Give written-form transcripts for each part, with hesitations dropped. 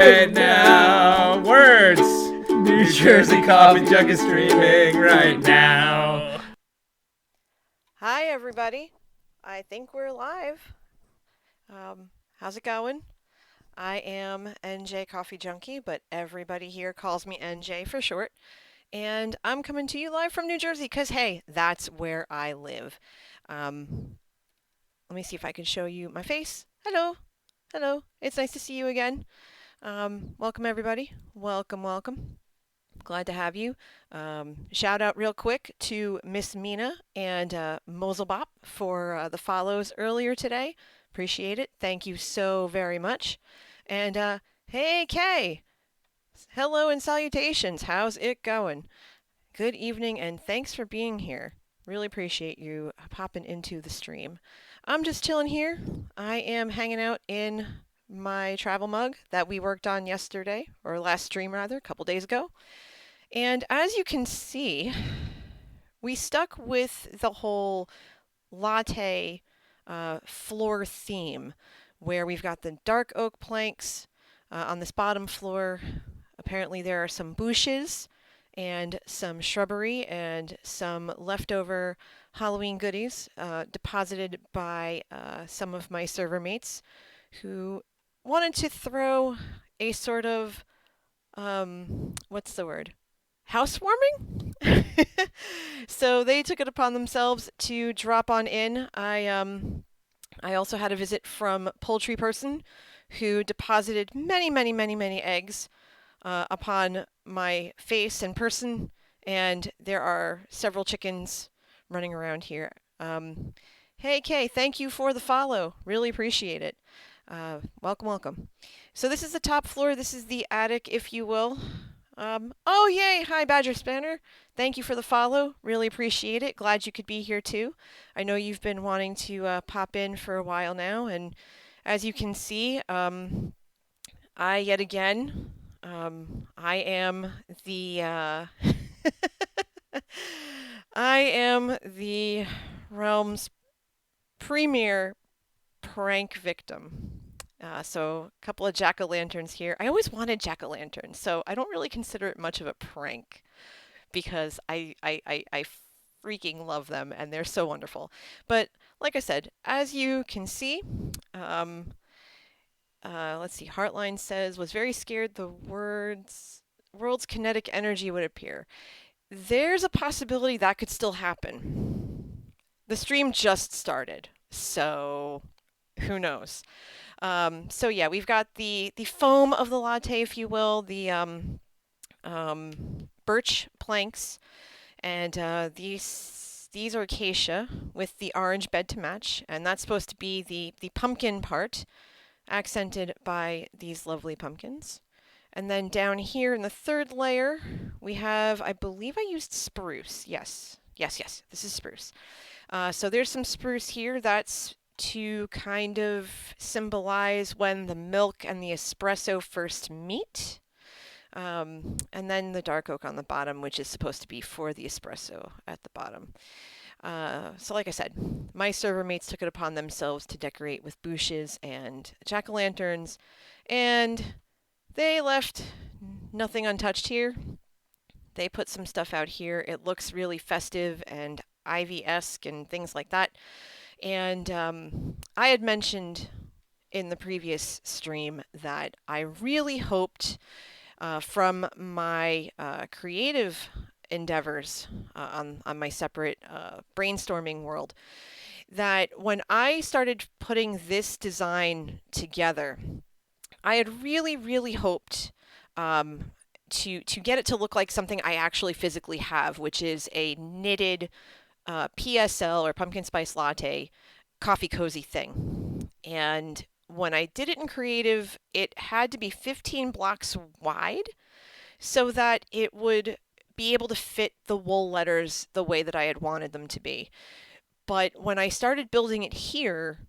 right now. Words. New Jersey Coffee Jug is streaming right now. Hi, everybody. I think we're live. How's it going? I am NJ Coffee Junkie, but everybody here calls me NJ for short. And I'm coming to you live from New Jersey because, hey, that's where I live. Um, Let me see if I can show you my face. Hello. Hello. It's nice to see you again. Welcome, everybody. Welcome, welcome. Glad to have you. Shout out real quick to Miss Mina and Moselbop for the follows earlier today. Appreciate it. Thank you so very much. And hey, Kay. Hello and salutations. How's it going? Good evening and thanks for being here. Really appreciate you popping into the stream. I'm just chilling here. I am hanging out in my travel mug that we worked on yesterday, or last stream rather, a couple days ago. And as you can see, we stuck with the whole latte floor theme where we've got the dark oak planks on this bottom floor. Apparently, there are some bushes and some shrubbery and some leftover Halloween goodies deposited by some of my server mates who wanted to throw a sort of what's the word? Housewarming? So they took it upon themselves to drop on in. I also had a visit from Poultry Person who deposited many eggs upon my face and person, and there are several chickens running around here. Hey Kay, thank you for the follow. Really appreciate it. Welcome, welcome. So this is the top floor. This is the attic, if you will. Oh, yay! Hi, Badger Spanner. Thank you for the follow. Really appreciate it. Glad you could be here too. I know you've been wanting to pop in for a while now, and as you can see, I yet again, I am the I am the realm's premier prank victim. So a couple of jack-o'-lanterns here. I always wanted jack-o'-lanterns, so I don't really consider it much of a prank because I freaking love them and they're so wonderful. But like I said, as you can see, um, let's see, Heartline says, was very scared the world's kinetic energy would appear. There's a possibility that could still happen. The stream just started, so who knows? So yeah, we've got the foam of the latte, if you will, the birch planks, and these are acacia with the orange bed to match, and that's supposed to be the pumpkin part, accented by these lovely pumpkins. And then down here in the third layer, we have, I believe I used spruce. Yes, this is spruce. So there's some spruce here. That's to kind of symbolize when the milk and the espresso first meet. And then the dark oak on the bottom, which is supposed to be for the espresso at the bottom. So like I said, my server mates took it upon themselves to decorate with bushes and jack-o'-lanterns, and they left nothing untouched here. They put some stuff out here. It looks really festive and Ivy-esque and things like that. And I had mentioned in the previous stream that I really hoped from my creative endeavors on my separate brainstorming world that when I started putting this design together, I had really hoped to get it to look like something I actually physically have, which is a knitted PSL or pumpkin spice latte coffee cozy thing. And when I did it in creative, it had to be 15 blocks wide so that it would be able to fit the wool letters the way that I had wanted them to be. But when I started building it here,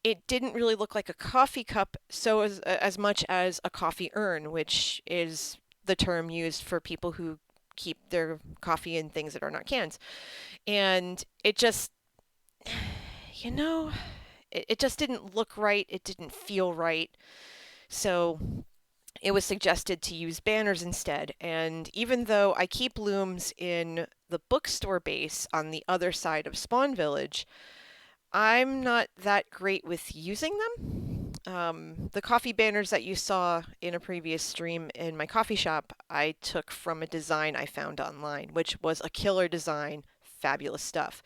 it didn't really look like a coffee cup so as much as a coffee urn, which is the term used for people who keep their coffee in things that are not cans. And it just, you know, it just didn't look right. It didn't feel right. So it was suggested to use banners instead. And even though I keep looms in the bookstore base on the other side of Spawn Village, I'm not that great with using them. The coffee banners that you saw in a previous stream in my coffee shop, I took from a design I found online, which was a killer design, fabulous stuff.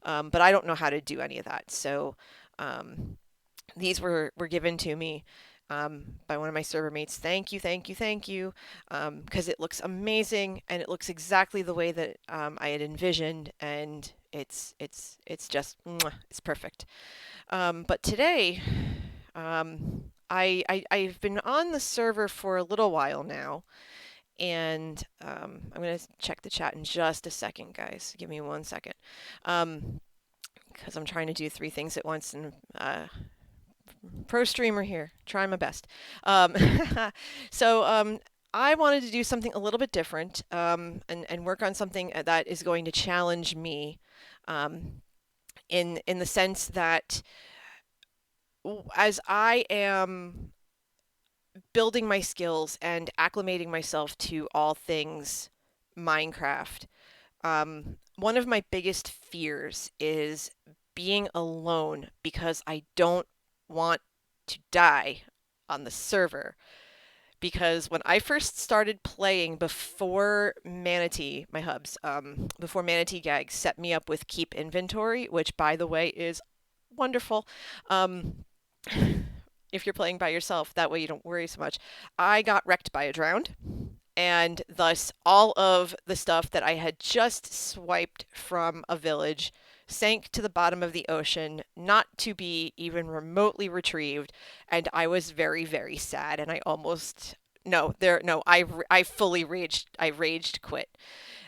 But I don't know how to do any of that. So um, these were given to me by one of my server mates. Thank you, thank you, thank you, because it looks amazing and it looks exactly the way that I had envisioned, and it's just it's perfect. But today, I've been on the server for a little while now, and I'm gonna check the chat in just a second, guys. Give me 1 second, because I'm trying to do three things at once, and pro streamer here, trying my best. Um, so I wanted to do something a little bit different, and work on something that is going to challenge me, um, in the sense that as I am building my skills and acclimating myself to all things Minecraft, one of my biggest fears is being alone because I don't want to die on the server. Because when I first started playing before Manatee, my hubs, before Manatee Gag set me up with Keep Inventory, which by the way is wonderful. Um, if you're playing by yourself, that way you don't worry so much. I got wrecked by a drowned, and thus all of the stuff that I had just swiped from a village sank to the bottom of the ocean, not to be even remotely retrieved, and I was very, very sad, and I almost no, there no, I fully raged. I raged quit,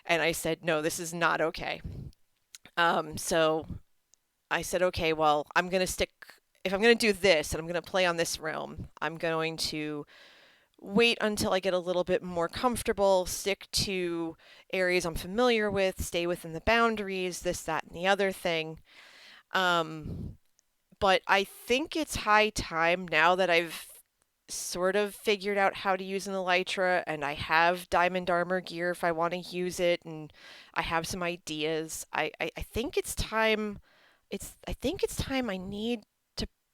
and I said, "No, this is not okay." So I said, "Okay, well, I'm going to stick if I'm going to do this and I'm going to play on this realm, I'm going to wait until I get a little bit more comfortable, stick to areas I'm familiar with, stay within the boundaries, this, that, and the other thing." Um, but I think it's high time now that I've sort of figured out how to use an elytra and I have diamond armor gear if I want to use it, and I have some ideas. I think it's time. I think it's time I need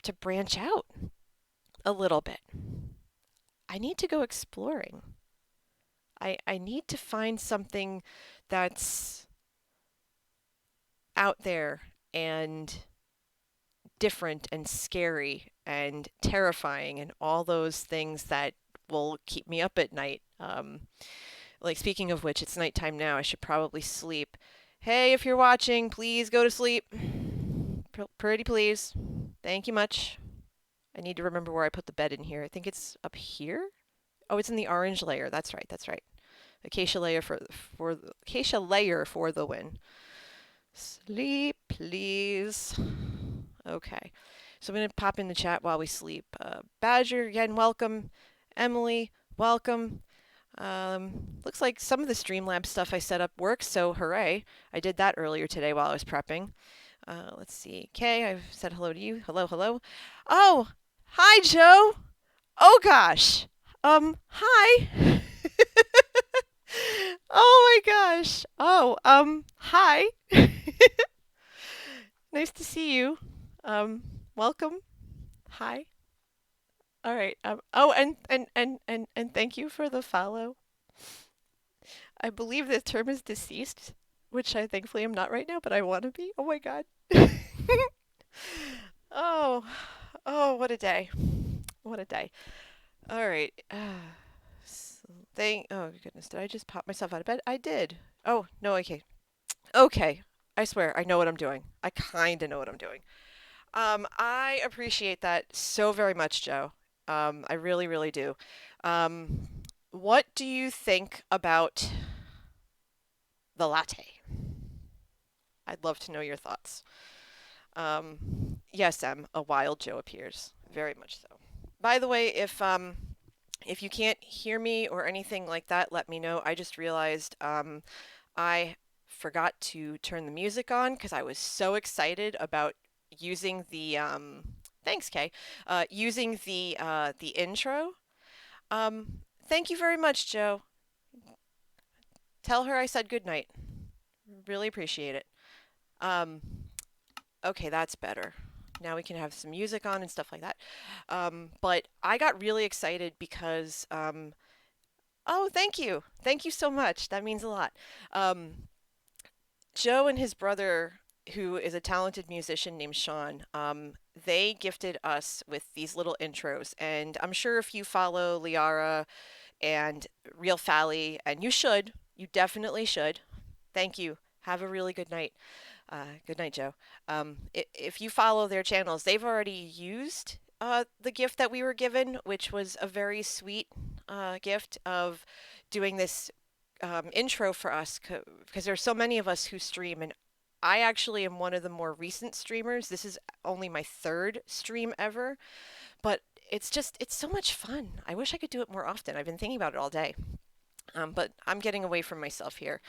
to branch out a little bit. I need to go exploring. I need to find something that's out there and different and scary and terrifying and all those things that will keep me up at night. Like, speaking of which, it's nighttime now. I should probably sleep. Hey, if you're watching, please go to sleep. Pretty please. Thank you much. I need to remember where I put the bed in here. I think it's up here. Oh, it's in the orange layer. That's right. That's right. Acacia layer for the acacia layer for the win. Sleep, please. Okay. So I'm going to pop in the chat while we sleep. Badger, again, welcome. Emily, welcome. Looks like some of the Streamlabs stuff I set up works, so hooray. I did that earlier today while I was prepping. Let's see. Kay, I've said hello to you. Hello, hello. Oh, hi, Joe. Oh, gosh. Hi. Oh my gosh. Oh, hi. Nice to see you. Welcome. Hi. All right. Oh, and thank you for the follow. I believe the term is deceased, which I thankfully am not right now, but I want to be. Oh my God. Oh, oh, what a day. What a day. All right. Oh goodness, did I just pop myself out of bed? I did. Oh, no, okay. Okay. I swear, I know what I'm doing. I kind of know what I'm doing. I appreciate that so very much, Joe. I really, really do. Um, what do you think about the latte? I'd love to know your thoughts. Yes, a wild Joe appears. Very much so. By the way, if you can't hear me or anything like that, let me know. I just realized I forgot to turn the music on because I was so excited about using the thanks, Kay. Using the intro. Thank you very much, Joe. Tell her I said good night. Really appreciate it. Um, okay, that's better. Now we can have some music on and stuff like that. But I got really excited because, oh, thank you. Thank you so much. That means a lot. Um, Joe and his brother, who is a talented musician named Sean, they gifted us with these little intros. And I'm sure if you follow Liara and Real Fally, and you definitely should. Thank you. Have a really good night. Good night, Joe. If you follow their channels, they've already used the gift that we were given, which was a very sweet gift of doing this intro for us because there's so many of us who stream, and I actually am one of the more recent streamers. This is only my third stream ever, but it's so much fun. I wish I could do it more often. I've been thinking about it all day, but I'm getting away from myself here.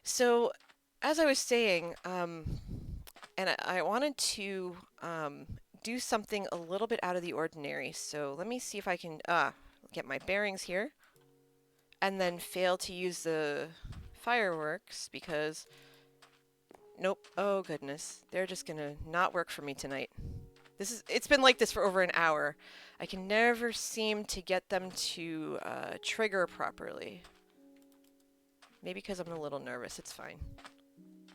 So, as I was saying, and I wanted to do something a little bit out of the ordinary. So let me see if I can get my bearings here, and then fail to use the fireworks because, nope, oh goodness, they're just gonna not work for me tonight. It's been like this for over an hour. I can never seem to get them to trigger properly. Maybe because I'm a little nervous. It's fine.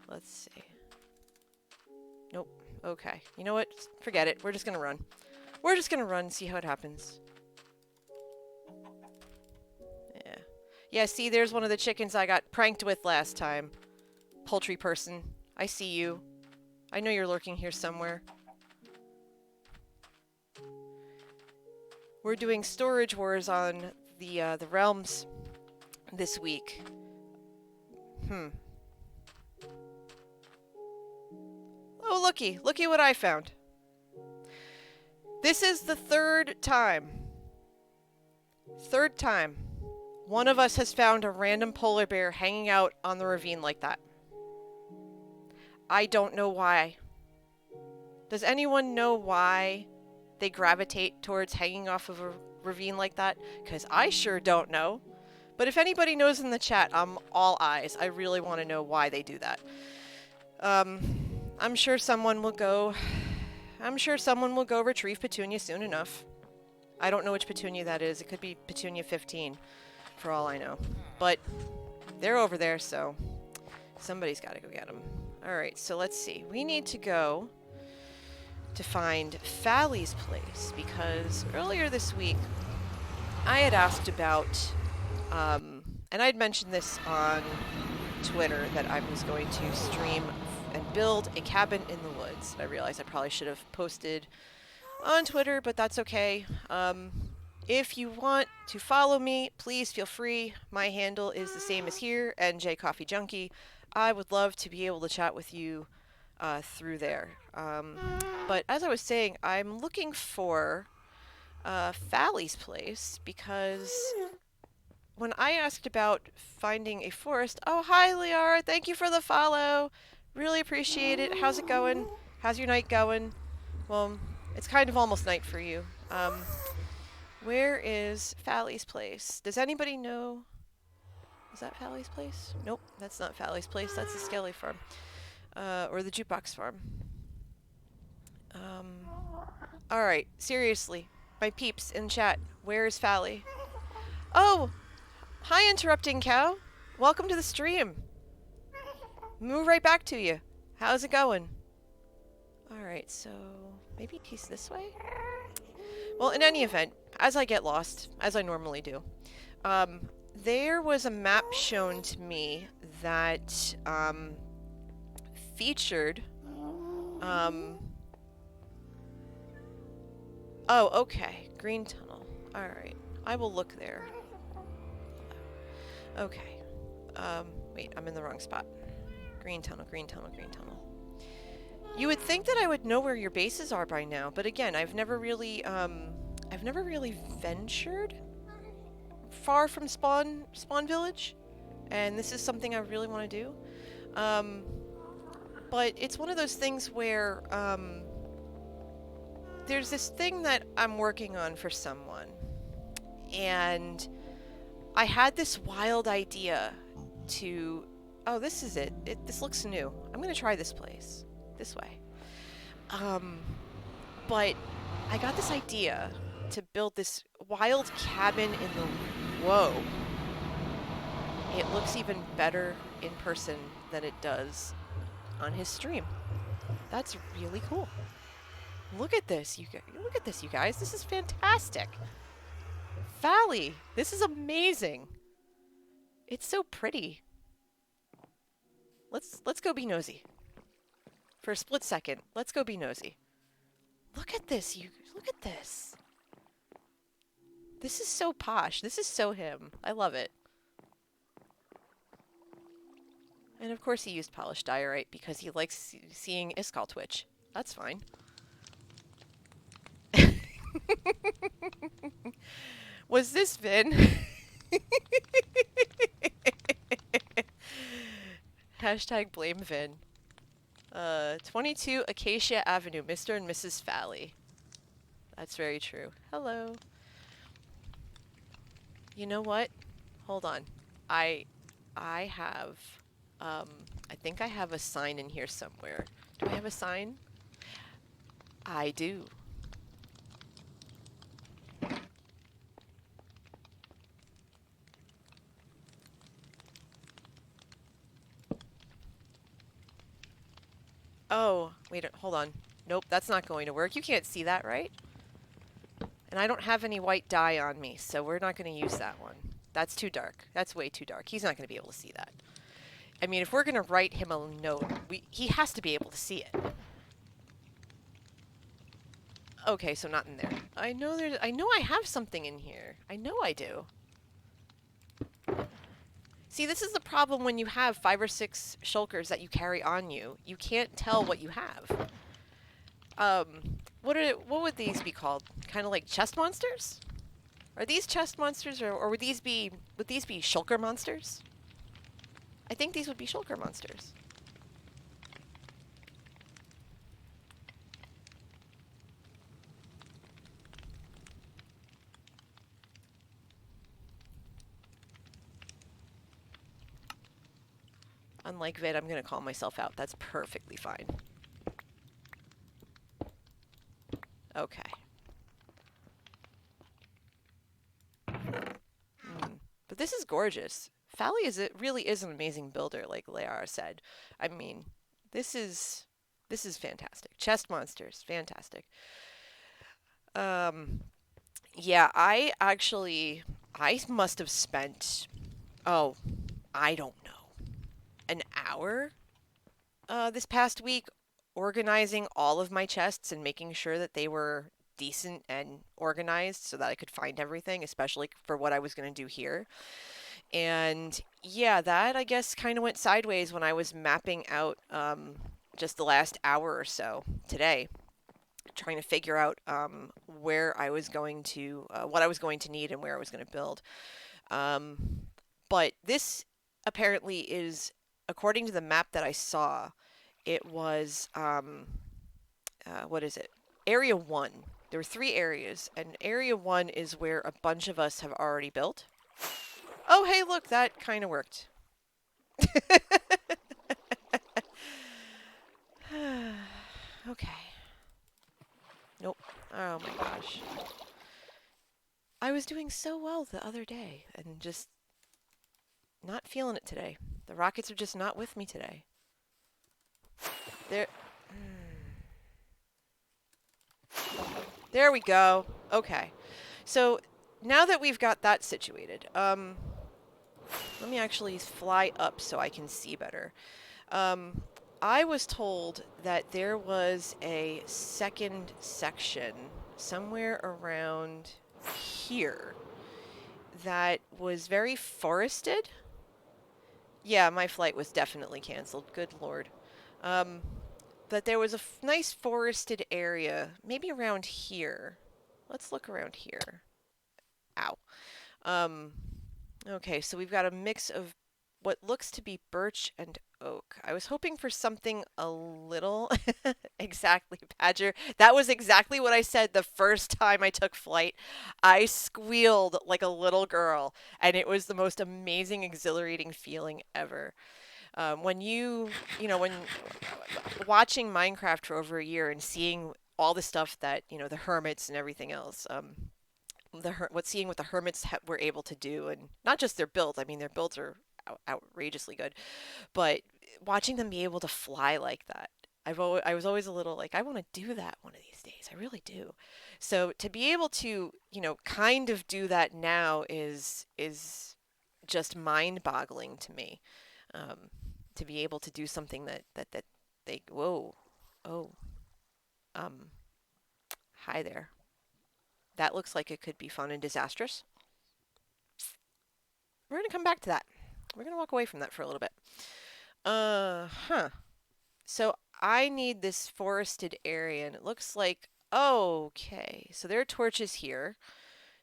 Let's see. Nope. Okay. You know what? Forget it. We're just gonna run. We're just gonna run, see how it happens. Yeah. Yeah, see, there's one of the chickens I got pranked with last time. Poultry person. I see you. I know you're lurking here somewhere. We're doing Storage Wars on the Realms this week. Oh, looky what I found. This is the third time one of us has found a random polar bear hanging out on the ravine like that. I don't know why. Does anyone know why they gravitate towards hanging off of a ravine like that? Because I sure don't know. But if anybody knows in the chat, I'm all eyes. I really want to know why they do that. I'm sure someone will go retrieve Petunia soon enough. I don't know which Petunia that is. It could be Petunia 15, for all I know. But they're over there, so somebody's got to go get them. Alright, so let's see. We need to go to find Fally's place, because earlier this week, I had asked about, and I'd mentioned this on Twitter, that I was going to stream and build a cabin in the woods. I realized I probably should have posted on Twitter, but that's okay. If you want to follow me, please feel free. My handle is the same as here, NJ Coffee Junkie. I would love to be able to chat with you through there. But as I was saying, I'm looking for Fally's place because when I asked about finding a forest... Oh, hi, Liara. Thank you for the follow. Really appreciate it. How's it going? How's your night going? Well, it's kind of almost night for you. Where is Fally's place? Does anybody know? Is that Fally's place? Nope, that's not Fally's place. That's the Skelly farm. Or the Jukebox farm. Alright, seriously. My peeps in chat. Where is Fally? Oh! Hi, Interrupting Cow. Welcome to the stream. Move right back to you. How's it going? Alright, so maybe he's this way? Well, in any event, as I get lost, as I normally do, there was a map shown to me that featured... Oh, okay. Green tunnel. Alright. I will look there. Okay. Wait, I'm in the wrong spot. Green tunnel, green tunnel, green tunnel. You would think that I would know where your bases are by now, but again, I've never really ventured far from Spawn Village, and this is something I really want to do. But it's one of those things where, there's this thing that I'm working on for someone, And I had this wild idea to, oh, this is it. This looks new. I'm going to try this place this way. But I got this idea to build this wild cabin in the, whoa. It looks even better in person than it does on his stream. That's really cool. Look at this, look at this, you guys. This is fantastic. Valley, this is amazing. It's so pretty. Let's go be nosy. For a split second, let's go be nosy. Look at this, look at this. This is so posh. This is so him. I love it. And of course he used polished diorite because he likes seeing Iskall twitch. That's fine. Was this Vin? Hashtag blame Vin. 22 Acacia Avenue, Mr. and Mrs. Fally. That's very true. Hello. You know what? Hold on. I have, I think I have a sign in here somewhere. Do I have a sign? I do. Oh, wait, hold on. Nope, that's not going to work. You can't see that, right? And I don't have any white dye on me, so we're not going to use that one. That's too dark. That's way too dark. He's not going to be able to see that. I mean, if we're going to write him a note, he has to be able to see it. Okay, so not in there. I know I have something in here. I know I do. See, this is the problem when you have 5 or 6 shulkers that you carry on you. You can't tell what you have. What would these be called? Kind of like chest monsters? Are these chest monsters, or would these be shulker monsters? I think these would be shulker monsters. Unlike Vid, I'm going to call myself out. That's perfectly fine. Okay. But this is gorgeous. Fally really is an amazing builder, like Leara said. I mean, this is fantastic. Chest monsters, fantastic. Yeah, I must have spent, oh, I don't know, an hour this past week organizing all of my chests and making sure that they were decent and organized so that I could find everything, especially for what I was going to do here. And yeah, that I guess kind of went sideways when I was mapping out just the last hour or so today, trying to figure out where I was going to, what I was going to need and where I was going to build. But this apparently is, according to the map that I saw, it was, what is it? Area 1. There were 3 areas, and Area 1 is where a bunch of us have already built. Oh, hey, look, that kind of worked. Okay. Nope. Oh my gosh. I was doing so well the other day, and just not feeling it today. The rockets are just not with me today. There we go. Okay. So now that we've got that situated, let me actually fly up so I can see better. I was told that there was a second section somewhere around here that was very forested. Yeah, my flight was definitely canceled. Good Lord. That there was a nice forested area, maybe around here. Let's look around here. Ow. Okay, so we've got a mix of what looks to be birch and oak. I was hoping for something a little exactly, Badger. That was exactly what I said the first time I took flight. I squealed like a little girl, and it was the most amazing, exhilarating feeling ever. When when watching Minecraft for over a year and seeing all the stuff that, the hermits and everything else, seeing what the hermits were able to do, and not just their builds. I mean, their builds are outrageously good, but watching them be able to fly like that. I was always a little like, I want to do that one of these days. I really do. So to be able to, kind of do that now is just mind-boggling to me. Um, to be able to do something that they whoa, oh, um, hi there. That looks like it could be fun and disastrous. We're gonna come back to that. We're gonna walk away from that for a little bit. Huh. So I need this forested area, and it looks like, okay, so there are torches here.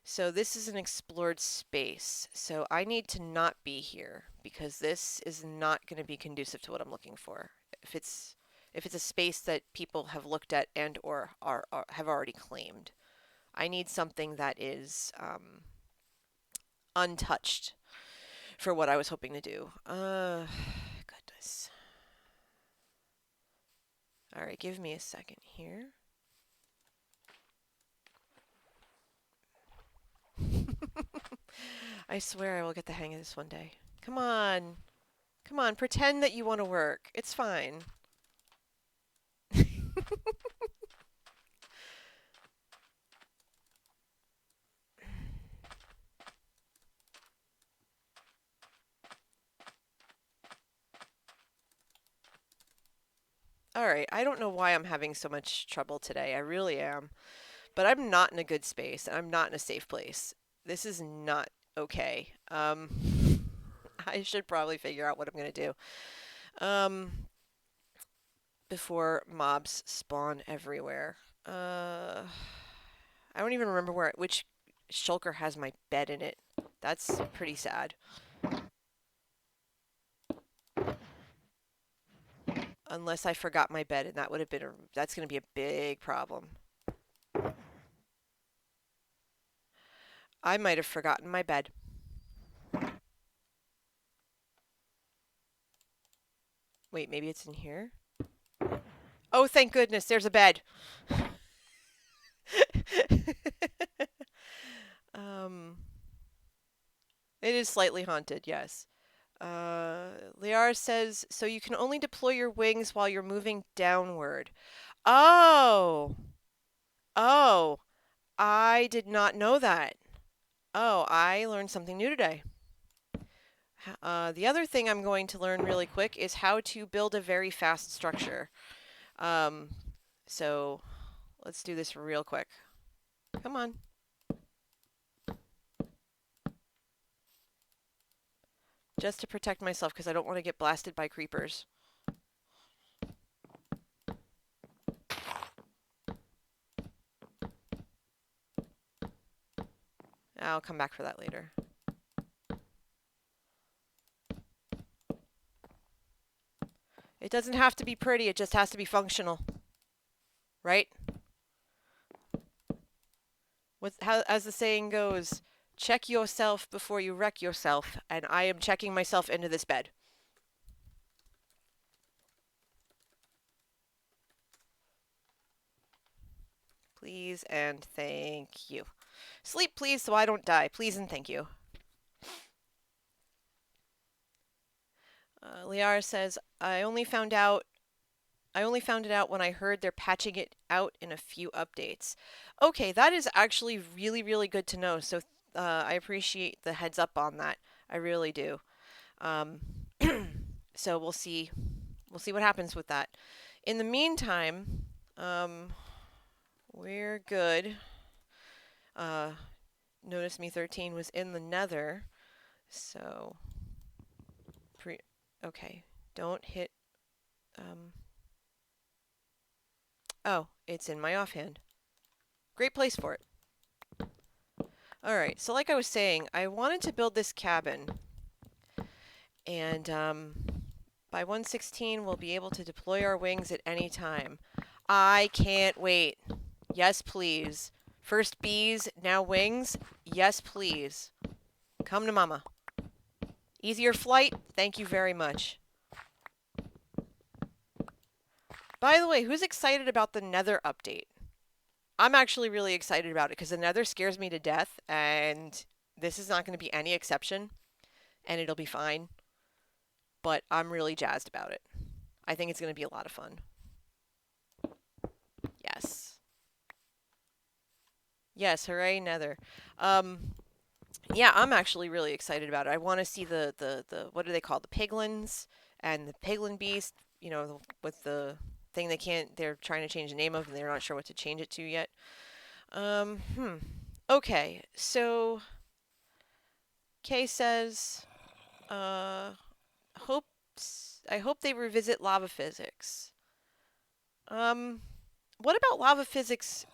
So this is an explored space. So I need to not be here because this is not going to be conducive to what I'm looking for. If it's a space that people have looked at and or have already claimed, I need something that is untouched for what I was hoping to do. Goodness. All right, give me a second here. I swear I will get the hang of this one day. Come on. Come on, pretend that you want to work. It's fine. All right, I don't know why I'm having so much trouble today. I really am. But I'm not in a good space, and I'm not in a safe place. This is not okay. I should probably figure out what I'm going to do. Before mobs spawn everywhere. I don't even remember which shulker has my bed in it. That's pretty sad. Unless I forgot my bed, and that's going to be a big problem. I might have forgotten my bed. Wait, maybe it's in here? Oh, thank goodness, there's a bed. It is slightly haunted, yes. Liara says, so you can only deploy your wings while you're moving downward. Oh! Oh! I did not know that. Oh, I learned something new today. The other thing I'm going to learn really quick is how to build a very fast structure. So let's do this real quick. Come on. Just to protect myself because I don't want to get blasted by creepers. I'll come back for that later. It doesn't have to be pretty, it just has to be functional. Right? As the saying goes, check yourself before you wreck yourself, and I am checking myself into this bed. Please and thank you. Sleep, please, so I don't die. Please and thank you. Liara says, I only found it out when I heard they're patching it out in a few updates. Okay, that is actually really, really good to know. So I appreciate the heads up on that. I really do. So we'll see what happens with that. In the meantime, we're good. Notice Me 13 was in the Nether, so okay. Don't hit. Oh, it's in my offhand. Great place for it. All right. So like I was saying, I wanted to build this cabin, And by 116, we'll be able to deploy our wings at any time. I can't wait. Yes, please. First bees, now wings. Yes, please. Come to mama. Easier flight? Thank you very much. By the way, who's excited about the Nether update? I'm actually really excited about it because the Nether scares me to death, and this is not going to be any exception, and it'll be fine. But I'm really jazzed about it. I think it's going to be a lot of fun. Yes. Yes, hooray, Nether. Yeah, I'm actually really excited about it. I want to see the what do they call the piglins and the piglin beast, with the thing they're trying to change the name of and they're not sure what to change it to yet. Um, hmm. Okay, so Kay says, uh, I hope they revisit lava physics. Um, what about lava physics,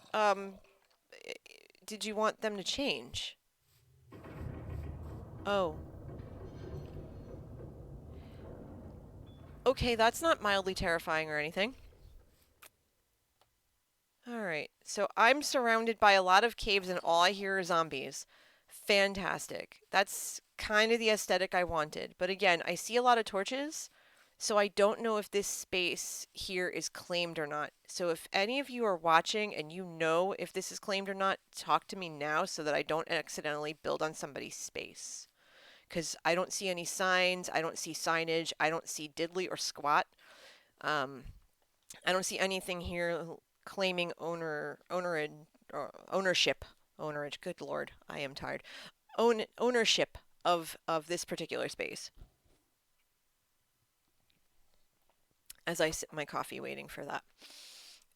did you want them to change? Oh. Okay, that's not mildly terrifying or anything. Alright, so I'm surrounded by a lot of caves and all I hear are zombies. Fantastic. That's kind of the aesthetic I wanted. But again, I see a lot of torches, so I don't know if this space here is claimed or not. So if any of you are watching and you know if this is claimed or not, talk to me now so that I don't accidentally build on somebody's space. Because I don't see any signs, I don't see signage, I don't see diddly or squat. Um, I don't see anything here claiming ownership. Ownerage. Good lord, I am tired. Ownership of this particular space. As I sip my coffee, waiting for that.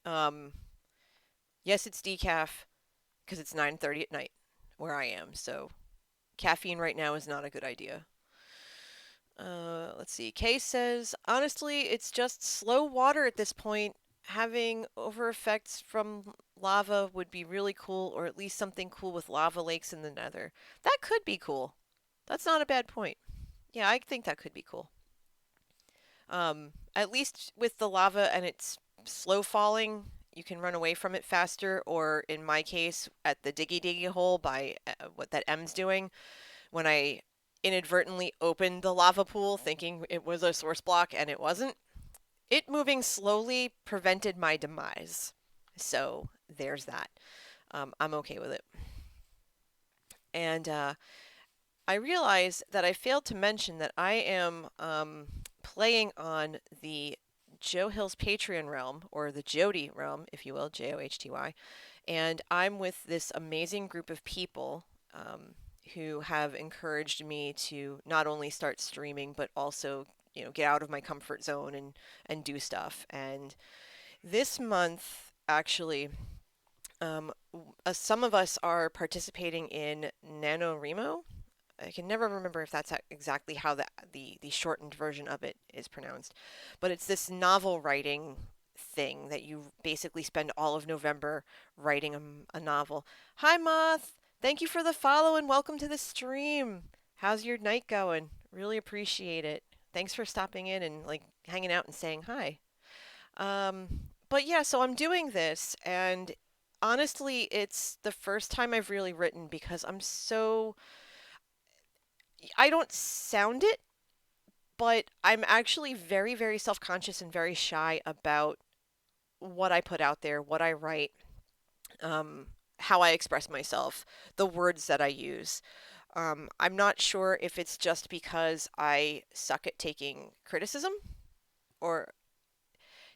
Um, yes, it's decaf because it's 9:30 at night where I am. So caffeine right now is not a good idea. Let's see. Kay says, honestly, it's just slow water at this point. Having over effects from lava would be really cool, or at least something cool with lava lakes in the Nether. That could be cool. That's not a bad point. Yeah, I think that could be cool. At least with the lava and it's slow falling, you can run away from it faster, or in my case, at the diggy diggy hole by what that M's doing, when I inadvertently opened the lava pool thinking it was a source block and it wasn't, it moving slowly prevented my demise. So there's that. I'm okay with it. And I realize that I failed to mention that I am playing on the Joe Hill's Patreon realm, or the Jody realm, if you will, Johty. And I'm with this amazing group of people who have encouraged me to not only start streaming, but also, get out of my comfort zone and do stuff. And this month, actually, some of us are participating in NaNoWriMo. I can never remember if that's exactly how the shortened version of it is pronounced, but it's this novel writing thing that you basically spend all of November writing a novel. Hi, Moth! Thank you for the follow and welcome to the stream. How's your night going? Really appreciate it. Thanks for stopping in and like hanging out and saying hi. Um, but yeah, so I'm doing this, and honestly, it's the first time I've really written because I don't sound it, but I'm actually very, very self-conscious and very shy about what I put out there, what I write, um, how I express myself, the words that I use. I'm not sure if it's just because I suck at taking criticism, or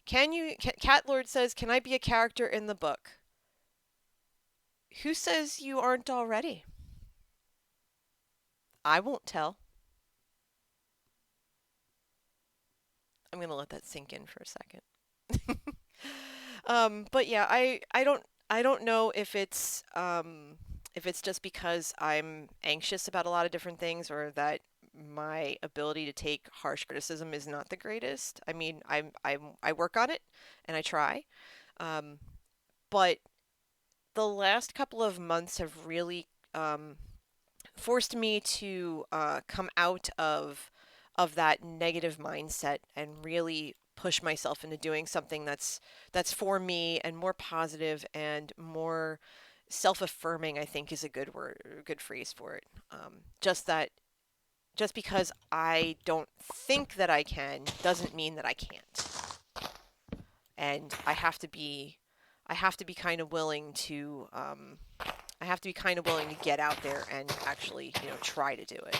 Cat Lord says, can I be a character in the book? Who says you aren't already? I won't tell. I'm gonna let that sink in for a second. But yeah, I don't know if it's just because I'm anxious about a lot of different things, or that my ability to take harsh criticism is not the greatest. I mean, I work on it and I try. Um, but the last couple of months have really forced me to come out of of that negative mindset and really push myself into doing something that's for me and more positive and more self-affirming, I think is a good word, a good phrase for it. Just that, just because I don't think that I can doesn't mean that I can't. And I have to be kind of willing to, I have to be kind of willing to get out there and actually, try to do it.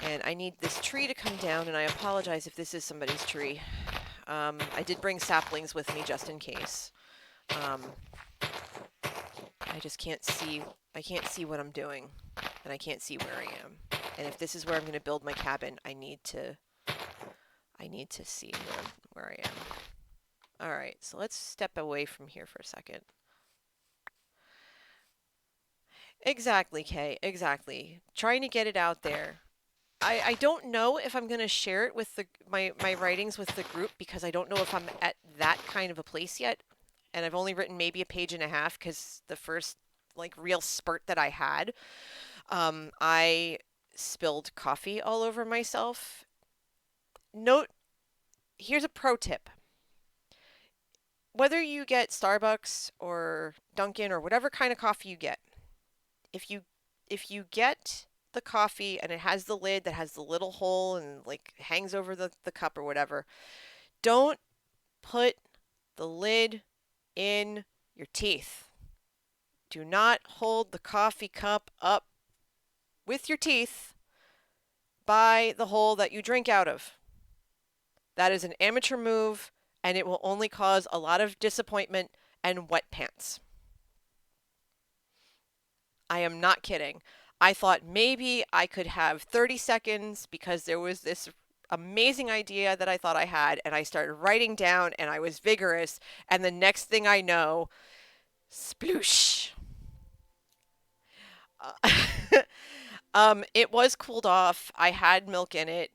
And I need this tree to come down, and I apologize if this is somebody's tree. I did bring saplings with me just in case. I just can't see, I can't see what I'm doing, and I can't see where I am. And if this is where I'm going to build my cabin, I need to see where I am. All right, so let's step away from here for a second. Exactly, Kay, exactly. Trying to get it out there. I don't know if I'm going to share it with my writings with the group, because I don't know if I'm at that kind of a place yet. And I've only written maybe a page and a half, because the first like real spurt that I had, I spilled coffee all over myself. Note, here's a pro tip. Whether you get Starbucks or Dunkin' or whatever kind of coffee you get, if you get the coffee and it has the lid that has the little hole and like hangs over the cup or whatever, don't put the lid in your teeth. Do not hold the coffee cup up with your teeth by the hole that you drink out of. That is an amateur move, and it will only cause a lot of disappointment and wet pants. I am not kidding. I thought maybe I could have 30 seconds because there was this amazing idea that I thought I had, and I started writing down, and I was vigorous, and the next thing I know, sploosh. It was cooled off. I had milk in it,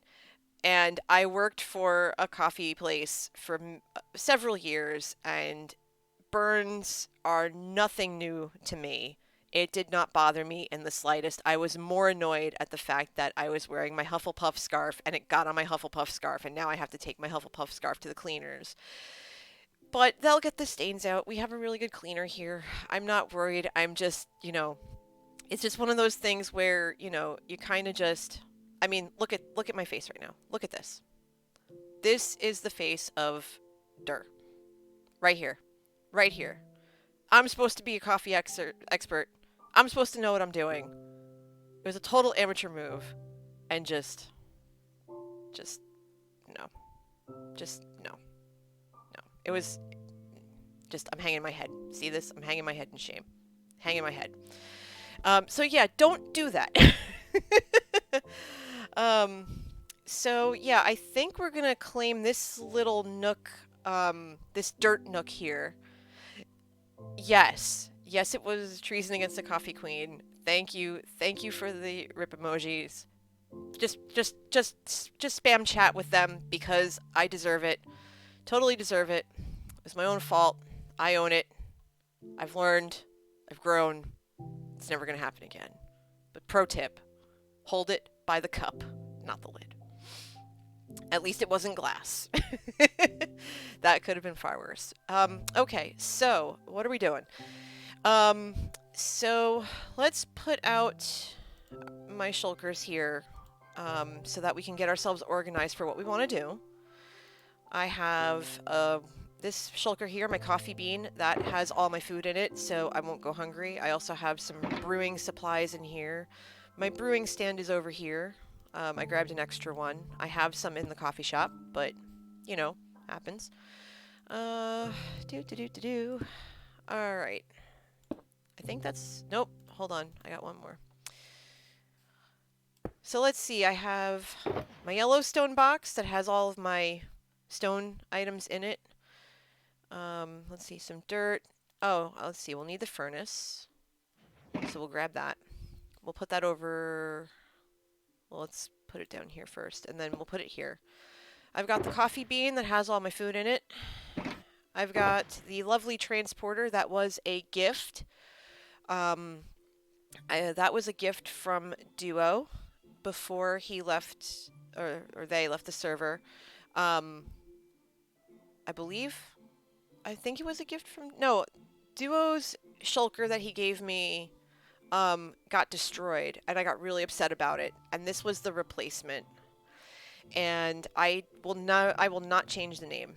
and I worked for a coffee place for several years, and burns are nothing new to me. It did not bother me in the slightest. I was more annoyed at the fact that I was wearing my Hufflepuff scarf and it got on my Hufflepuff scarf, and now I have to take my Hufflepuff scarf to the cleaners. But they'll get the stains out. We have a really good cleaner here. I'm not worried. I'm just, it's just one of those things where, you kind of just, I mean, look at my face right now. Look at this. This is the face of Dur. Right here. Right here. I'm supposed to be a coffee expert. I'm supposed to know what I'm doing. It was a total amateur move. And just no. Just no. No. It was just, I'm hanging my head. See this? I'm hanging my head in shame. Hanging my head. So yeah, don't do that. So yeah, I think we're gonna claim this little nook, this dirt nook here. Yes, it was treason against the Coffee Queen. Thank you for the rip emojis. Just spam chat with them because I deserve it. Totally deserve it. It was my own fault. I own it. I've learned. I've grown. It's never gonna happen again. But pro tip, hold it by the cup, not the lid. At least it wasn't glass. That could have been far worse. Okay, so what are we doing? So let's put out my shulkers here, so that we can get ourselves organized for what we want to do. I have this shulker here, my coffee bean, that has all my food in it, so I won't go hungry. I also have some brewing supplies in here. My brewing stand is over here. I grabbed an extra one. I have some in the coffee shop, but, happens. Alright. I think that's... Nope, hold on. I got one more. So let's see. I have my Yellowstone box that has all of my stone items in it. Let's see. Some dirt. Oh, let's see. We'll need the furnace. So we'll grab that. We'll put that over... Well, let's put it down here first, and then we'll put it here. I've got the coffee bean that has all my food in it. I've got the lovely transporter that was a gift. That was a gift from Duo before he left or they left the server. Um, I believe, I think it was a gift from, no, Duo's shulker that he gave me got destroyed, and I got really upset about it. And this was the replacement. And I will not change the name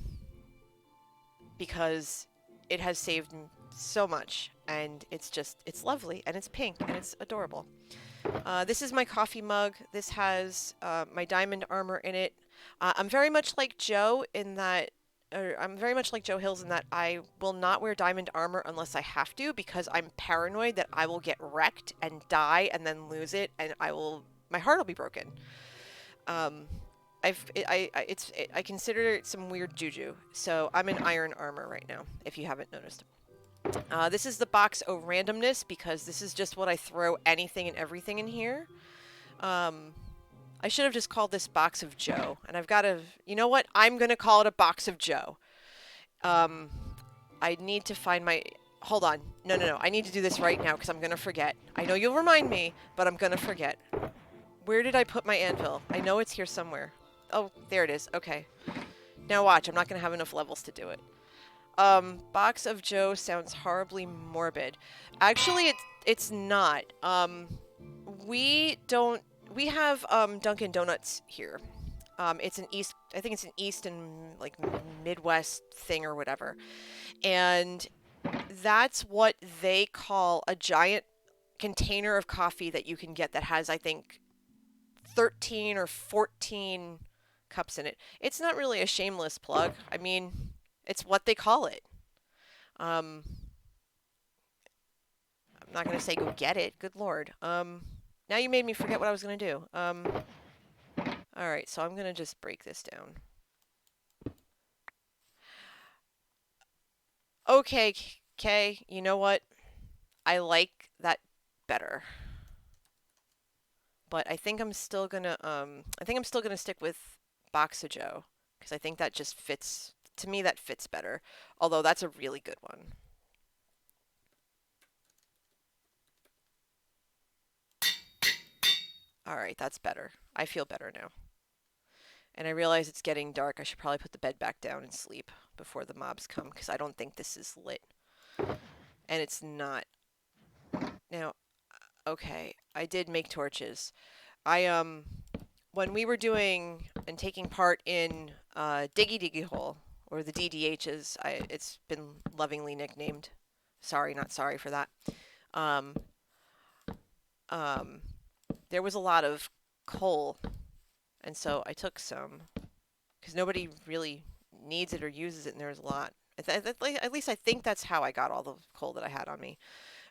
because it has saved so much, and it's lovely, and it's pink, and it's adorable. This is my coffee mug. This has my diamond armor in it. I'm very much like Joe in that, or I'm very much like Joe Hills in that I will not wear diamond armor unless I have to, because I'm paranoid that I will get wrecked and die and then lose it, and my heart will be broken. Um, I consider it some weird juju, so I'm in iron armor right now, if you haven't noticed. This is the box of randomness, because this is just what I throw anything and everything in here. I should have just called this box of Joe, and I've got to, you know what? I'm gonna call it a box of Joe. I need to find my, hold on. No. I need to do this right now, because I'm gonna forget. I know you'll remind me, but I'm gonna forget. Where did I put my anvil? I know it's here somewhere. Oh, there it is. Okay. Now watch, I'm not gonna have enough levels to do it. Box of Joe sounds horribly morbid. Actually, it's not. We have Dunkin' Donuts here. It's an I think it's an East and like Midwest thing or whatever. And that's what they call a giant container of coffee that you can get that has, I think, 13 or 14 cups in it. It's not really a shameless plug. I mean, it's what they call it. I'm not going to say go get it. Good Lord. Now you made me forget what I was going to do. All right, so I'm going to just break this down. Okay, Kay, you know what? I like that better. But I think I'm still going to stick with Box of Joe, because I think that just fits, to me that fits better. Although that's a really good one. Alright, that's better. I feel better now. And I realize it's getting dark. I should probably put the bed back down and sleep before the mobs come, because I don't think this is lit. And it's not. Now, okay, I did make torches. When we were doing and taking part in Diggy Diggy Hole, or the DDHs, it's been lovingly nicknamed. Sorry, not sorry for that. There was a lot of coal, and so I took some, because nobody really needs it or uses it, and there's a lot. At least I think that's how I got all the coal that I had on me.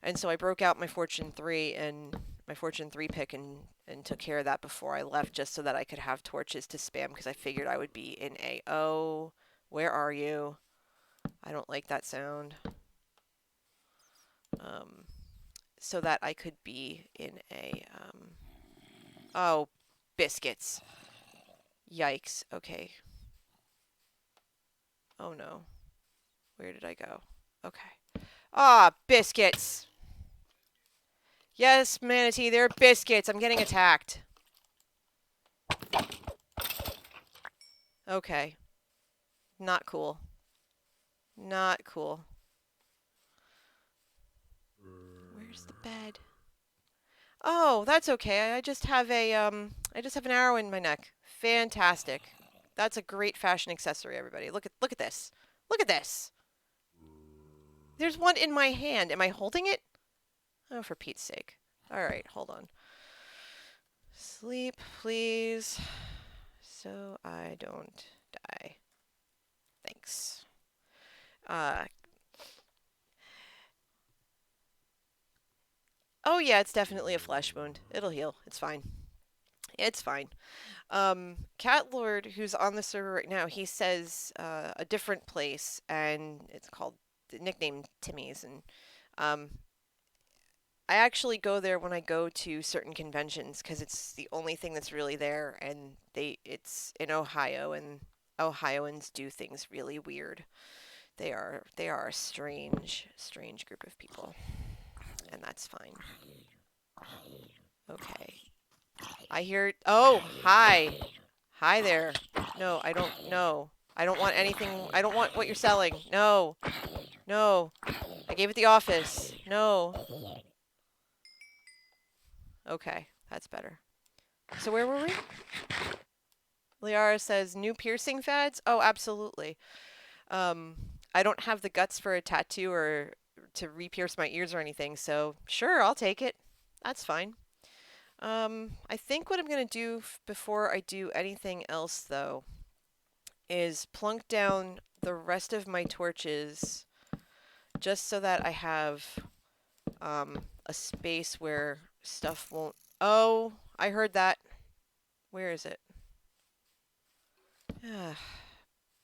And so I broke out my Fortune 3 and my Fortune 3 pick and took care of that before I left, just so that I could have torches to spam, because I figured I would be in a, oh, where are you? I don't like that sound. So that I could be in a, oh, biscuits. Yikes. Okay. Oh no. Where did I go? Okay. Ah, biscuits. Yes, Manatee, they're biscuits. I'm getting attacked. Okay. Not cool. Not cool. Where's the bed? Oh, that's okay. I just have an arrow in my neck. Fantastic. That's a great fashion accessory, everybody. Look at this. Look at this. There's one in my hand. Am I holding it? Oh, for Pete's sake. All right, hold on. Sleep, please, so I don't die. Thanks. Oh yeah, it's definitely a flesh wound. It'll heal. It's fine. It's fine. Cat Lord, who's on the server right now, he says a different place, and it's called, nicknamed Timmy's, and I actually go there when I go to certain conventions, because it's the only thing that's really there, and it's in Ohio, and Ohioans do things really weird. They are a strange group of people, and that's fine. Okay. I hear, oh, hi. Hi there. No, I don't. No. I don't want anything. I don't want what you're selling. No. No. I gave it the office. No. Okay, that's better. So where were we? Liara says, new piercing fads? Oh, absolutely. I don't have the guts for a tattoo or to re-pierce my ears or anything, so sure, I'll take it. That's fine. I think what I'm going to do before I do anything else, though, is plunk down the rest of my torches just so that I have a space where stuff won't... Oh, I heard that. Where is it?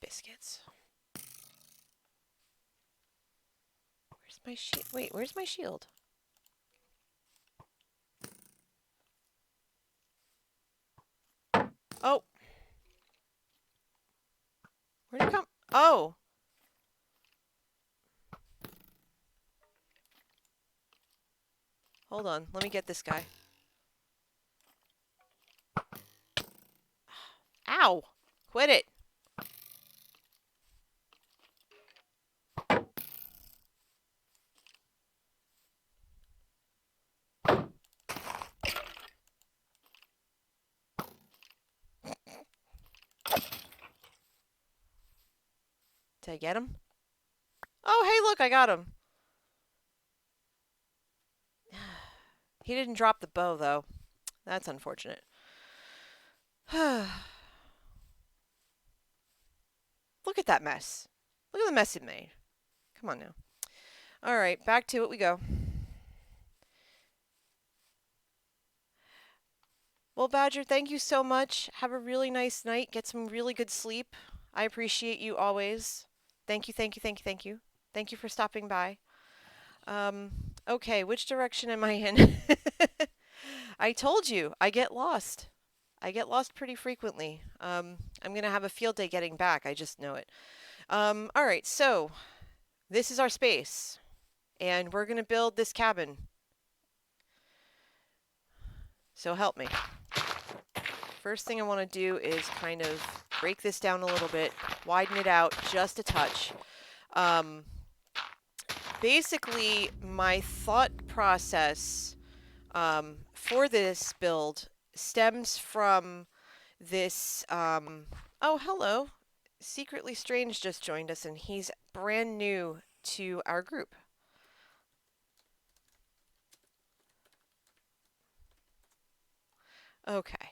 Biscuits. Where's my shield? Wait, where's my shield? Oh. Where'd it come? Oh. Hold on. Let me get this guy. Ow. Quit it. Did I get him? Oh, hey, look, I got him. He didn't drop the bow, though. That's unfortunate. Look at that mess. Look at the mess it made. Come on now. All right, back to it we go. Well, Badger, thank you so much. Have a really nice night. Get some really good sleep. I appreciate you always. Thank you, thank you, thank you, thank you. Thank you for stopping by. Okay, which direction am I in? I told you, I get lost. I get lost pretty frequently. I'm going to have a field day getting back. I just know it. All right, so this is our space, and we're going to build this cabin. So help me. First thing I want to do is kind of break this down a little bit, widen it out just a touch. Basically, my thought process for this build stems from this... oh, hello. Secretly Strange just joined us, and he's brand new to our group. Okay.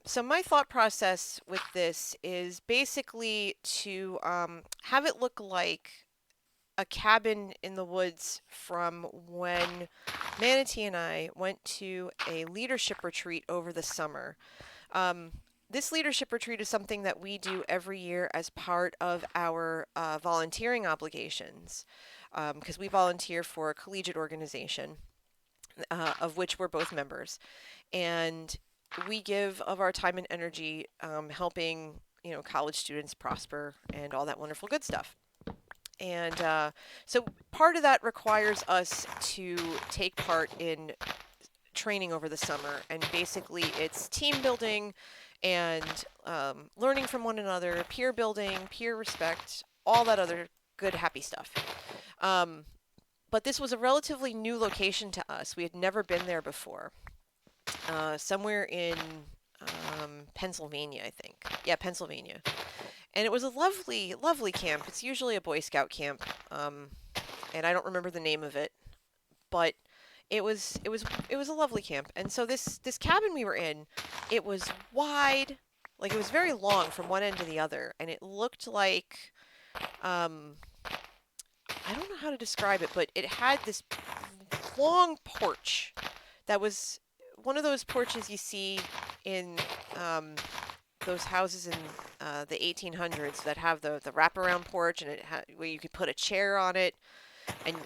So my thought process with this is basically to have it look like a cabin in the woods from when Manatee and I went to a leadership retreat over the summer. This leadership retreat is something that we do every year as part of our volunteering obligations, because we volunteer for a collegiate organization of which we're both members. And we give of our time and energy helping, college students prosper and all that wonderful good stuff. And so part of that requires us to take part in training over the summer. And basically it's team building and learning from one another, peer building, peer respect, all that other good, happy stuff. But this was a relatively new location to us. We had never been there before. Somewhere in Pennsylvania, I think. Yeah, Pennsylvania. And it was a lovely, lovely camp. It's usually a Boy Scout camp, and I don't remember the name of it, but it was a lovely camp. And so this cabin we were in, it was wide, like it was very long from one end to the other, and it looked like I don't know how to describe it, but it had this long porch that was one of those porches you see in those houses in the 1800s that have the wraparound porch, and where you could put a chair on it,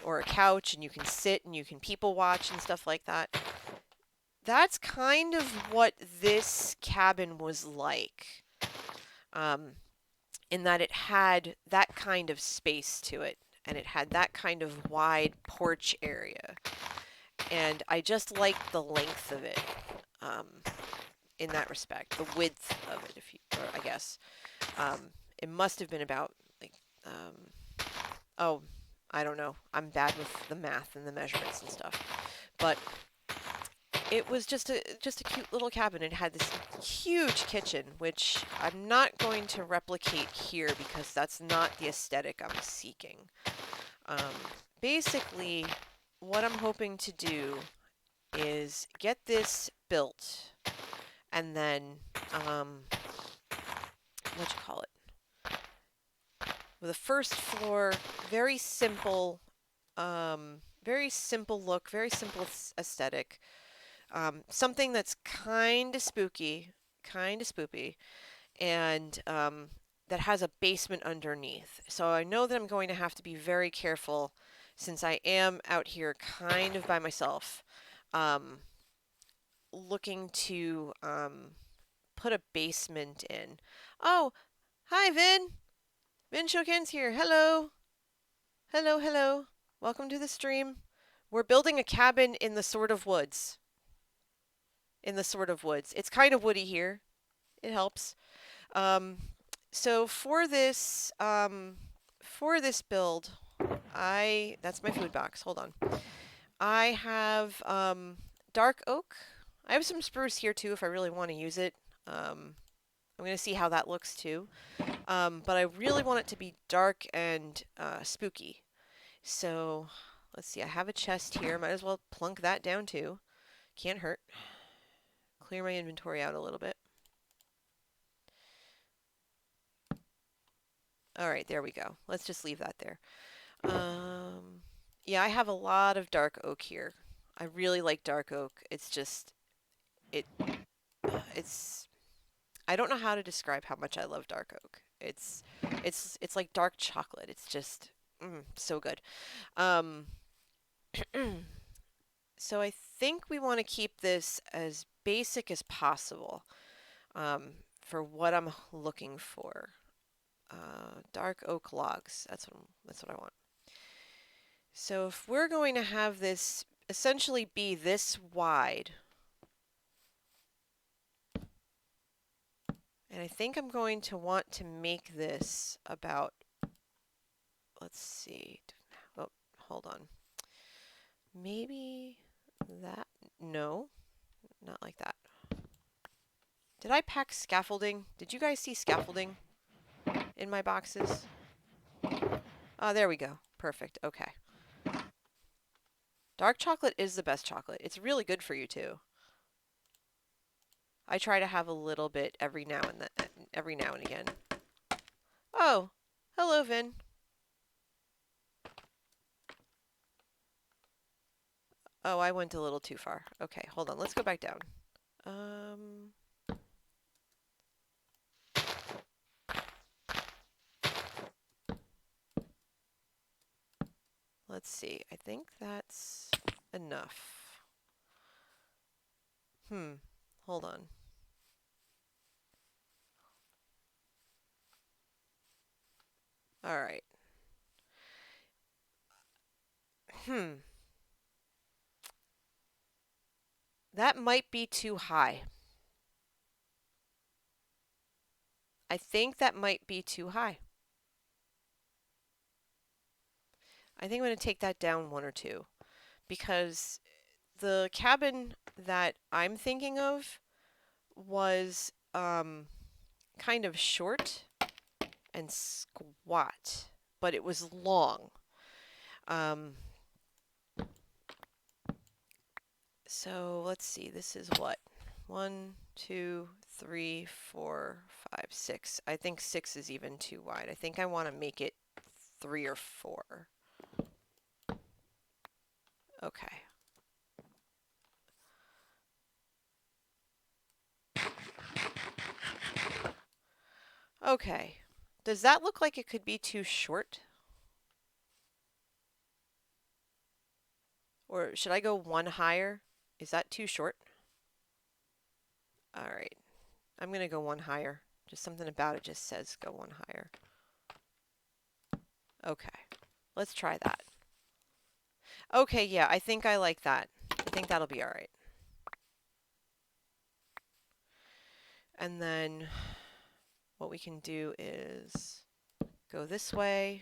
or a couch, and you can sit and you can people watch and stuff like that. That's kind of what this cabin was like, in that it had that kind of space to it, and it had that kind of wide porch area. And I just liked the length of it. in that respect, the width of it, if you, or I guess. It must have been about like, oh, I don't know. I'm bad with the math and the measurements and stuff. But it was just a cute little cabin. It had this huge kitchen, which I'm not going to replicate here because that's not the aesthetic I'm seeking. Basically, what I'm hoping to do is get this built and then, what you call it? With a first floor, very simple look, very simple aesthetic. Something that's kind of spooky, and that has a basement underneath. So I know that I'm going to have to be very careful since I am out here kind of by myself, looking to put a basement in. Oh, hi, Vin. Vin Shokens here. Hello. Hello, hello. Welcome to the stream. We're building a cabin in the sort of woods. It's kind of woody here. It helps. So for this build, that's my food box. Hold on. I have dark oak. I have some spruce here too if I really want to use it. I'm going to see how that looks too. But I really want it to be dark and spooky. So let's see. I have a chest here. Might as well plunk that down too. Can't hurt. Clear my inventory out a little bit. All right, there we go. Let's just leave that there. Yeah, I have a lot of dark oak here. I really like dark oak. It's just, it's, I don't know how to describe how much I love dark oak. It's like dark chocolate. It's just, so good. So I think we want to keep this as basic as possible, for what I'm looking for. Dark oak logs. That's what I want. So if we're going to have this essentially be this wide, and I think I'm going to want to make this about, let's see, oh, hold on. Maybe that, no, not like that. Did I pack scaffolding? Did you guys see scaffolding in my boxes? Oh, there we go. Perfect. Okay. Dark chocolate is the best chocolate. It's really good for you too. I try to have a little bit every now and again. Oh, hello, Vin. Oh, I went a little too far. Okay, hold on. Let's go back down. Let's see. I think that's enough. Hold on. All right. That might be too high. I think that might be too high. I think I'm going to take that down one or two, because the cabin that I'm thinking of was kind of short and squat, but it was long. So let's see, this is what? 1, 2, 3, 4, 5, 6. I think 6 is even too wide. I think I want to make it 3 or 4. Okay. Okay. Does that look like it could be too short? Or should I go 1 higher? Is that too short? All right. I'm going to go 1 higher. Just something about it just says go 1 higher. Okay. Let's try that. Okay, yeah, I think I like that. I think that'll be all right. And then what we can do is go this way.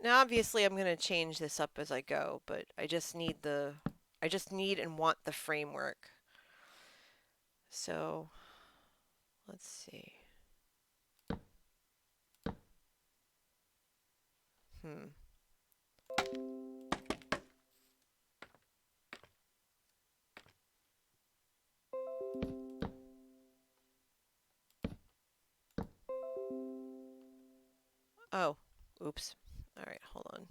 Now obviously I'm going to change this up as I go, but I just need and want the framework. So let's see. Oh, oops. All right, hold on.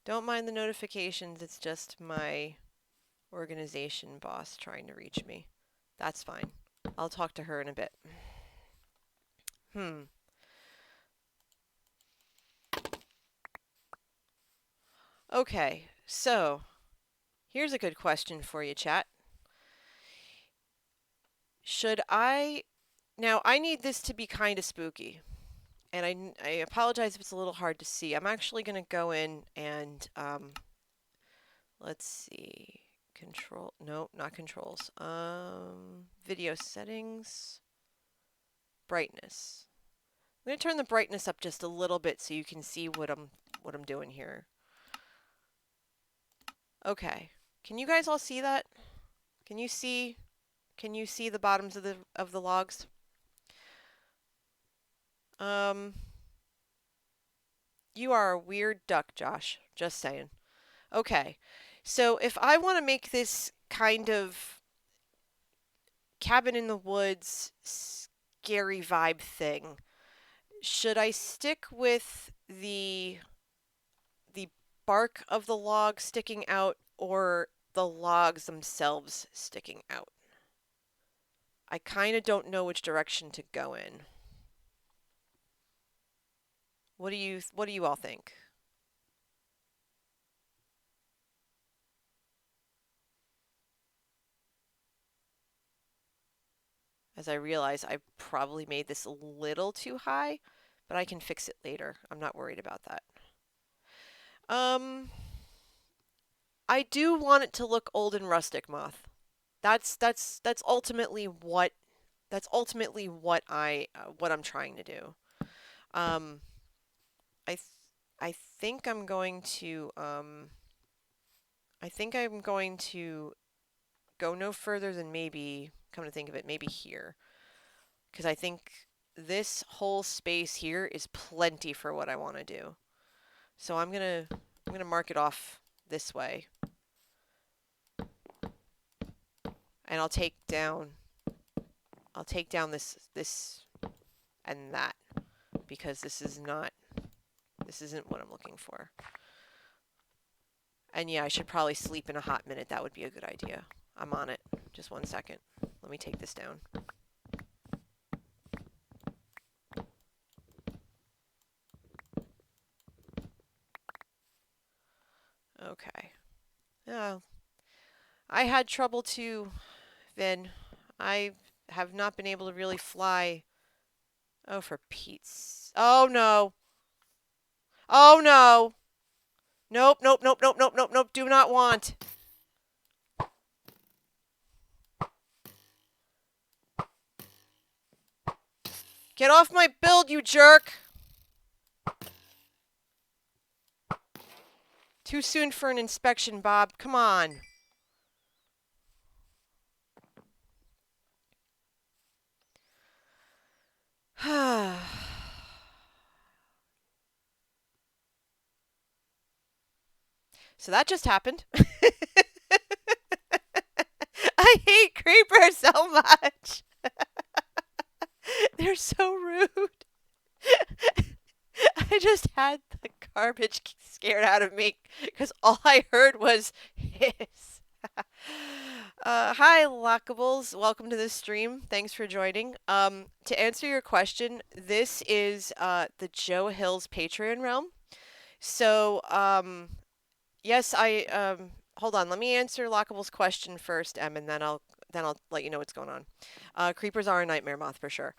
Don't mind the notifications. It's just my organization boss trying to reach me. That's fine. I'll talk to her in a bit. Okay, so here's a good question for you, chat. Now I need this to be kind of spooky, and I apologize if it's a little hard to see. I'm actually going to go in and, let's see, no, not controls, video settings, brightness. I'm going to turn the brightness up just a little bit so you can see what I'm doing here. Okay, can you guys all see that? Can you see the bottoms of the logs? You are a weird duck, Josh. Just saying. Okay, so if I want to make this kind of cabin in the woods, scary vibe thing, should I stick with the bark of the log sticking out or the logs themselves sticking out? I kind of don't know which direction to go in. What do you all think? As I realize I probably made this a little too high, but I can fix it later. I'm not worried about that. I do want it to look old and rustic, Moth. That's ultimately what I'm trying to do. I think I'm going to go no further than maybe, come to think of it, maybe here, because I think this whole space here is plenty for what I want to do. So I'm gonna mark it off this way, and I'll take down this and that, because this isn't what I'm looking for. And yeah, I should probably sleep in a hot minute. That would be a good idea. I'm on it. Just 1 second. Let me take this down. Okay. I had trouble too, Vin. I have not been able to really fly. Oh, for Pete's. Oh, no. Oh, no. Nope, nope, nope, nope, nope, nope, nope. Do not want. Get off my build, you jerk. Too soon for an inspection, Bob. Come on. So that just happened. I hate creepers so much. They're so rude. I just had the garbage scared out of me because all I heard was hiss. Hi, Lockables. Welcome to this stream. Thanks for joining. To answer your question, this is the Joe Hills Patreon realm. So, yes, hold on. Let me answer Lockable's question first, Em, and then I'll then I'll let you know what's going on. Creepers are a nightmare moth for sure.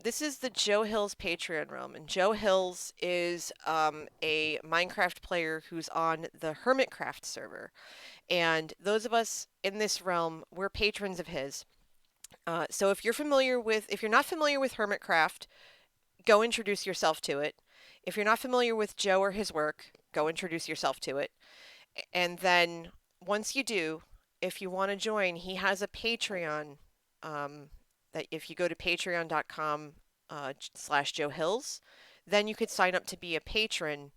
This is the Joe Hills Patreon realm, and Joe Hills is a Minecraft player who's on the Hermitcraft server. And those of us in this realm, we're patrons of his. So if you're not familiar with Hermitcraft, go introduce yourself to it. If you're not familiar with Joe or his work, go introduce yourself to it. And then once you do, if you want to join, he has a Patreon that if you go to patreon.com /Joe Hills, then you could sign up to be a patron,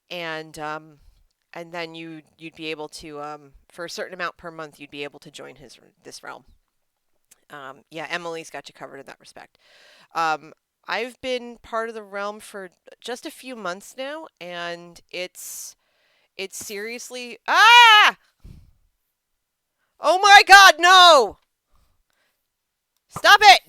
and then you'd be able to for a certain amount per month you'd be able to join this realm. Yeah, Emily's got you covered in that respect. I've been part of the realm for just a few months now, and it's seriously oh my God, no! Stop it!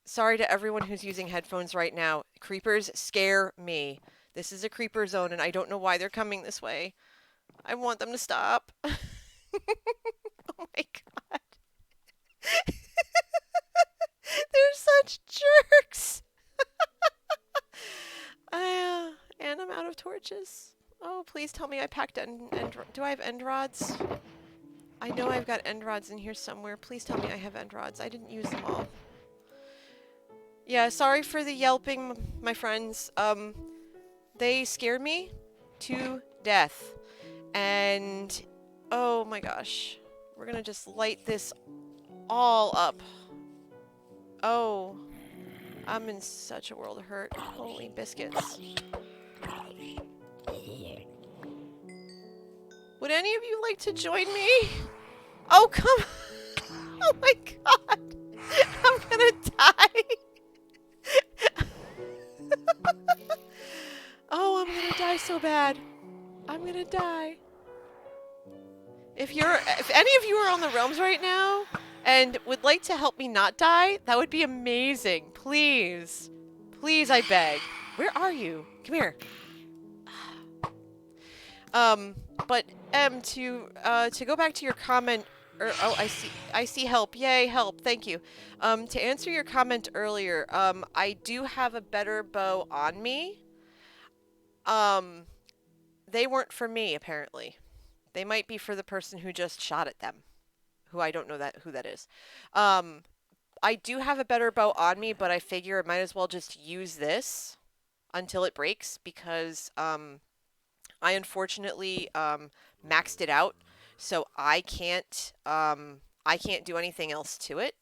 Sorry to everyone who's using headphones right now. Creepers scare me. This is a creeper zone, and I don't know why they're coming this way. I want them to stop. Oh my God. They're such jerks. And I'm out of torches. Oh, please tell me I packed do I have end rods? I know I've got end rods in here somewhere. Please tell me I have end rods. I didn't use them all. Yeah, sorry for the yelping, my friends. They scared me to death. And oh my gosh. We're gonna just light this all up. Oh, I'm in such a world of hurt. Holy biscuits. Would any of you like to join me? Oh, come. Oh my God. I'm gonna die. Oh, I'm gonna die so bad. I'm gonna die. If any of you are on the realms right now and would like to help me not die, that would be amazing. Please. Please, I beg. Where are you? Come here. But to go back to your comment, oh, I see help. Yay, help. Thank you. To answer your comment earlier, I do have a better bow on me. They weren't for me, apparently. They might be for the person who just shot at them, who I don't know who that is. I do have a better bow on me, but I figure I might as well just use this until it breaks because I unfortunately maxed it out, so I can't do anything else to it,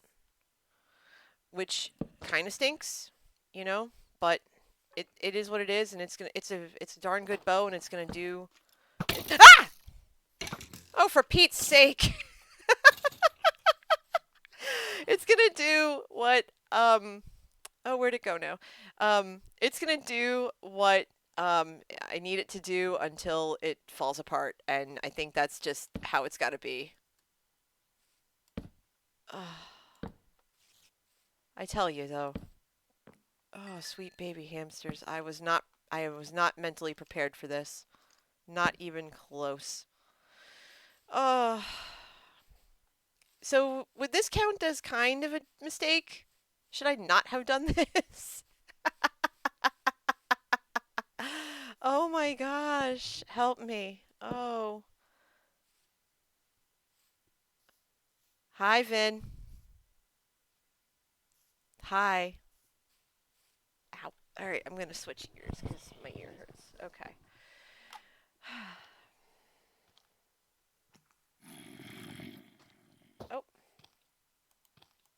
which kind of stinks, you know. But it is what it is, and it's a darn good bow, and it's gonna do. Ah! Oh, for Pete's sake! It's gonna do what oh, where'd it go now? It's gonna do what I need it to do until it falls apart, and I think that's just how it's got to be. I tell you though. Oh, sweet baby hamsters. I was not mentally prepared for this. Not even close. So would this count as kind of a mistake? Should I not have done this? Oh my gosh, help me. Oh. Hi, Vin. Hi. Ow. Alright, I'm gonna switch ears because my ear hurts. Okay. Oh.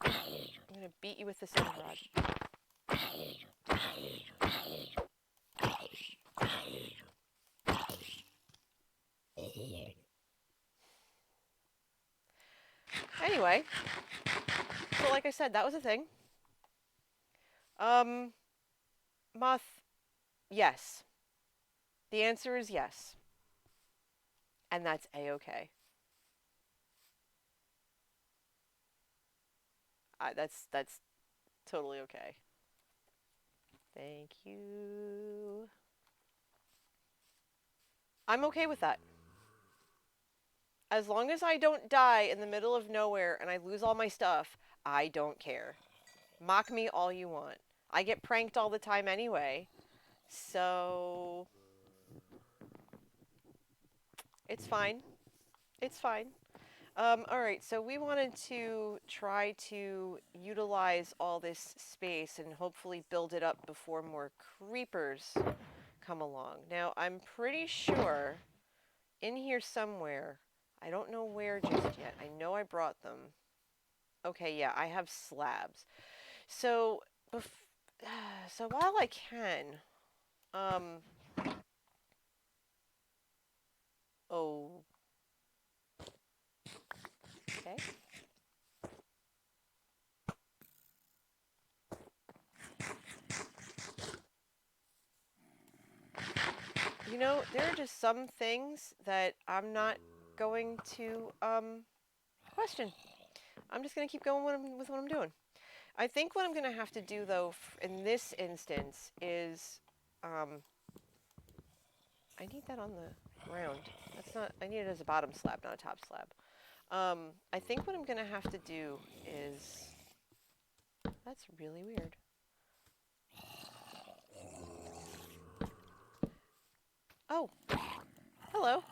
I'm gonna beat you with this end rod. Anyway, so like I said, that was a thing. Moth, yes. The answer is yes. And that's a-okay. That's totally okay. Thank you. I'm okay with that. As long as I don't die in the middle of nowhere and I lose all my stuff, I don't care. Mock me all you want. I get pranked all the time anyway, so it's fine. It's fine. All right, so we wanted to try to utilize all this space and hopefully build it up before more creepers come along. Now, I'm pretty sure in here somewhere, I don't know where just yet. I know I brought them. Okay, yeah, I have slabs. So, so while I can, um, oh, okay. You know, there are just some things that I'm not going to question. I'm just going to keep going with what I'm doing. I think what I'm going to have to do, though, in this instance is I need that on the ground. That's not, I need it as a bottom slab, not a top slab. I think what I'm going to have to do is, that's really weird. Oh, hello.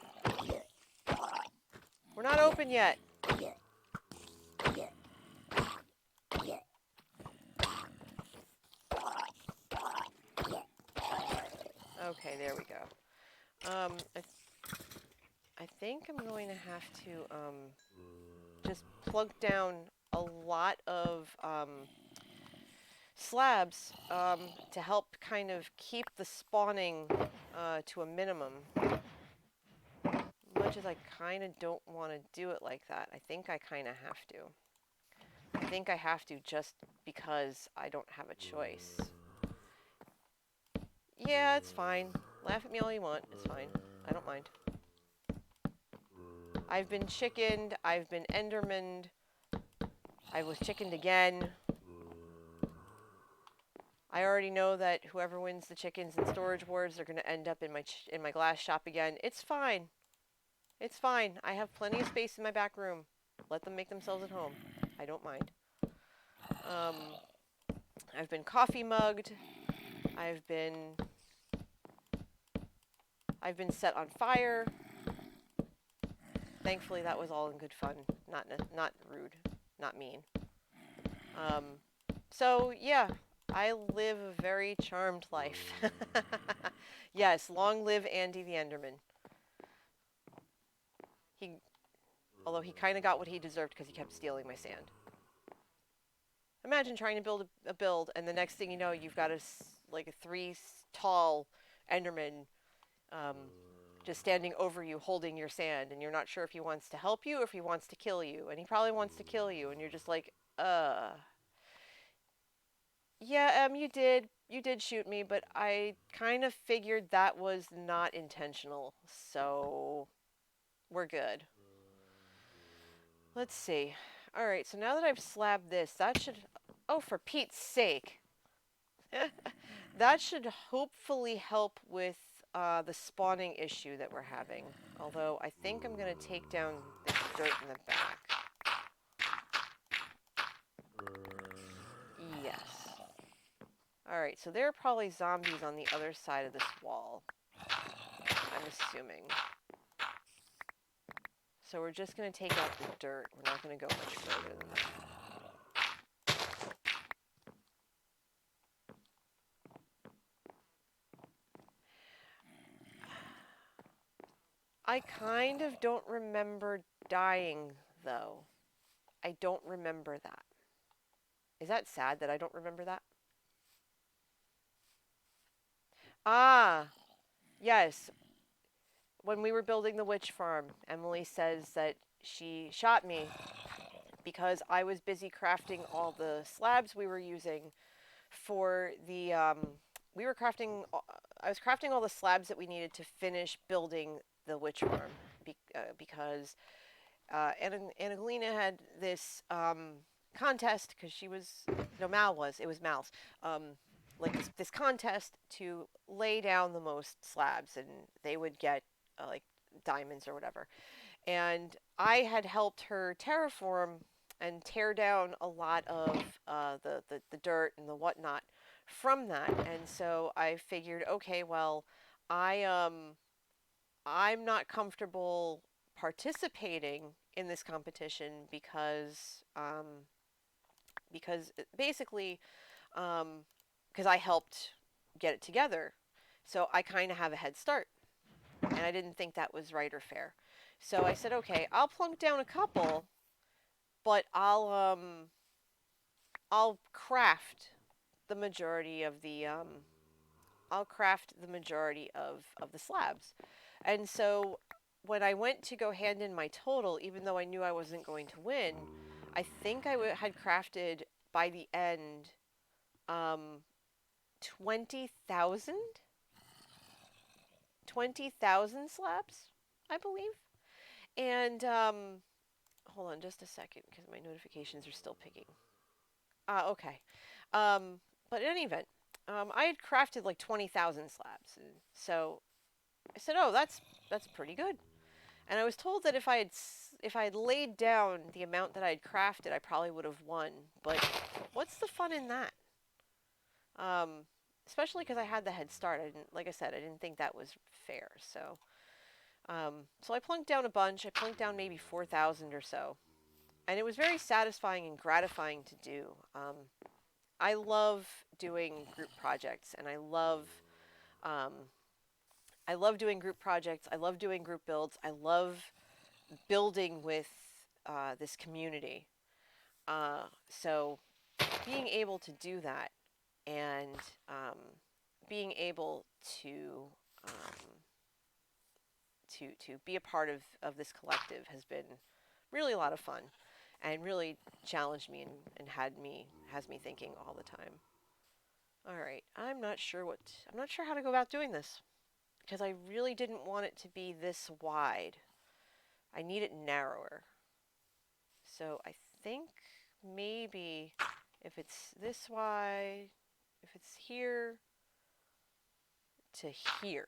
We're not open yet. Okay, there we go. I think I'm going to have to just plug down a lot of slabs to help kind of keep the spawning to a minimum. Much as I kind of don't want to do it like that, I think I kind of have to. I think I have to just because I don't have a choice. Yeah, it's fine. Laugh at me all you want. It's fine. I don't mind. I've been chickened. I've been endermaned. I was chickened again. I already know that whoever wins the chickens and storage wars are going to end up in my glass shop again. It's fine. It's fine. I have plenty of space in my back room. Let them make themselves at home. I don't mind. I've been coffee mugged. I've been set on fire. Thankfully, that was all in good fun. Not rude. Not mean. So yeah, I live a very charmed life. Yes, long live Andy the Enderman. Although he kind of got what he deserved because he kept stealing my sand. Imagine trying to build a build, and the next thing you know, you've got a 3 tall Enderman just standing over you, holding your sand, and you're not sure if he wants to help you or if he wants to kill you, and he probably wants to kill you, and you're just like, yeah, you did shoot me, but I kind of figured that was not intentional, so we're good. Let's see. All right, so now that I've slabbed this, that should, oh, for Pete's sake. That should hopefully help with the spawning issue that we're having. Although I think I'm going to take down the dirt in the back. Yes. Alright, so there are probably zombies on the other side of this wall. I'm assuming. So we're just going to take out the dirt. We're not going to go much further than that. I kind of don't remember dying, though. I don't remember that. Is that sad that I don't remember that? Ah, yes. When we were building the witch farm, Emily says that she shot me because I was busy crafting all the slabs we were using for the we were crafting I was crafting all the slabs that we needed to finish building the witch farm because Angelina had this contest because she was no Mal was it was Mal's like this contest to lay down the most slabs and they would get like diamonds or whatever. And I had helped her terraform and tear down a lot of the dirt and the whatnot from that. And so I figured, okay, well, I I'm not comfortable participating in this competition because basically because I helped get it together. So I kind of have a head start, and I didn't think that was right or fair. So I said, okay, I'll plunk down a couple, but I'll craft the majority of the I'll craft the majority of the slabs. And so when I went to go hand in my total, even though I knew I wasn't going to win, I think had crafted by the end um 20,000 20,000 slabs, I believe. And hold on just a second because my notifications are still picking. Okay. Um, but in any event, I had crafted like 20,000 slabs, and so I said, "Oh, that's pretty good." And I was told that if I had laid down the amount that I had crafted, I probably would have won. But what's the fun in that? Um, Especially because I had the head start. I didn't, like I said, I didn't think that was fair. So I plunked down a bunch. I plunked down maybe 4,000 or so, and it was very satisfying and gratifying to do. I love doing group projects, and um, I love doing group projects. I love doing group builds. I love building with this community. So being able to do that and being able um, to be a part of this collective has been really a lot of fun and really challenged me and has me thinking all the time. All right, I'm not sure how to go about doing this because I really didn't want it to be this wide. I need it narrower. So I think maybe if it's this wide, if it's here to here.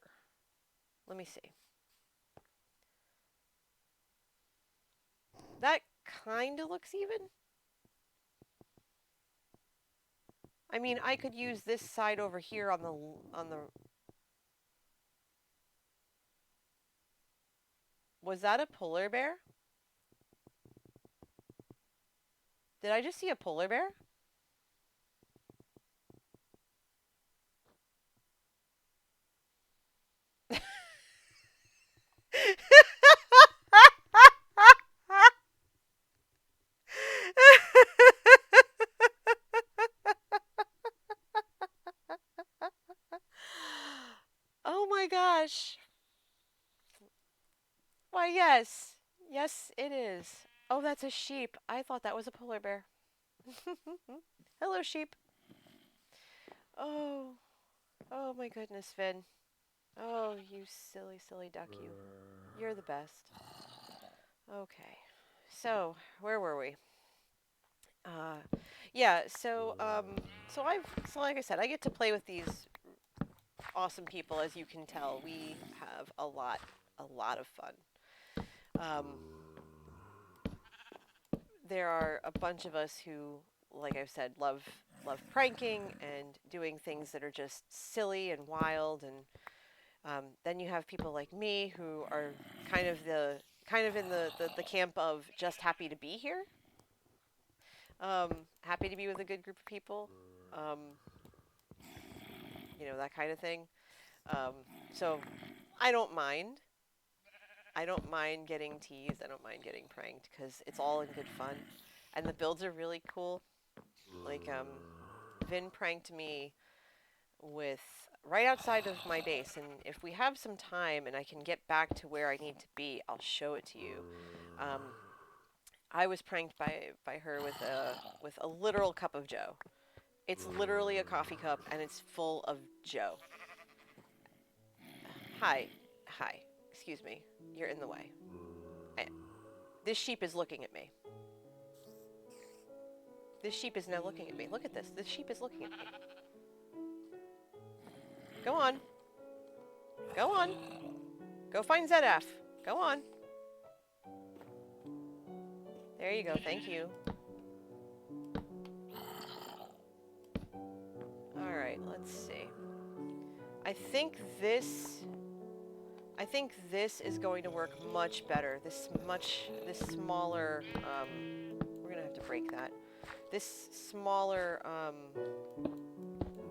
Let me see. That kind of looks even. I mean, I could use this side over here on the Was that a polar bear? Did I just see a polar bear? Oh my gosh. Why, yes. Yes, it is. Oh, that's a sheep. I thought that was a polar bear. Hello, sheep. Oh, oh my goodness, Finn. Oh, you silly, silly duck, you. You're the best. Okay. So, where were we? Yeah, so like I said, I get to play with these awesome people, as you can tell. We have a lot of fun. Um, there are a bunch of us who, like I've said, love pranking and doing things that are just silly and wild, and then you have people like me who are kind of in the camp of just happy to be here, happy to be with a good group of people, um, that kind of thing. Um, so I don't mind. I don't mind getting teased. I don't mind getting pranked because it's all in good fun, and the builds are really cool. Like Vin pranked me with right outside of my base, and if we have some time and I can get back to where I need to be, I'll show it to you. Um, I was pranked by her with a literal cup of Joe. It's literally a coffee cup, and it's full of Joe. Hi, hi. Excuse me. You're in the way. I, this sheep is looking at me. This sheep is now looking at me. Look at this. This sheep is looking at me. Go on. Go on. Go find ZF. Go on. There you go. Thank you. All right, let's see. I think this is going to work much better. This smaller, we're gonna have to break that. This smaller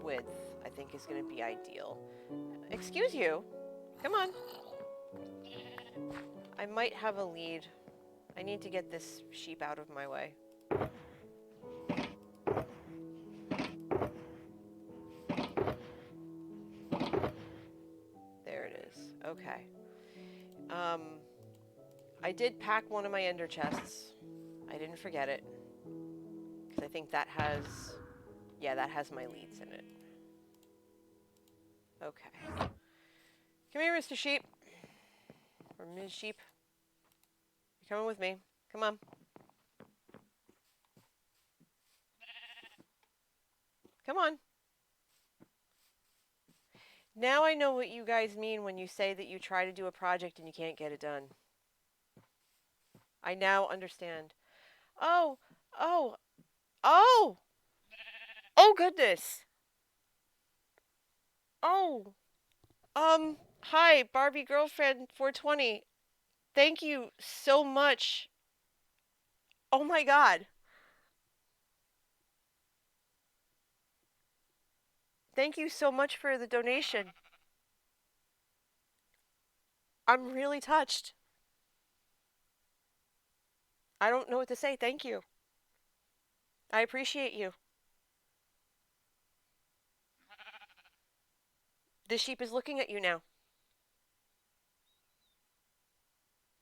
width, I think, is gonna be ideal. Excuse you. Come on. I might have a lead. I need to get this sheep out of my way. There it is. Okay. I did pack one of my ender chests. I didn't forget it. Because I think that has... Yeah, that has my leads in it. Okay. Come here, Mr. Sheep. Or Ms. Sheep. You're coming with me. Come on. Come on. Now I know what you guys mean when you say that you try to do a project and you can't get it done. I now understand. Oh! Oh! Oh! Oh, goodness! Oh! Hi, Barbie Girlfriend 420. Thank you so much. Oh my god. Thank you so much for the donation. I'm really touched. I don't know what to say. Thank you. I appreciate you. The sheep is looking at you now.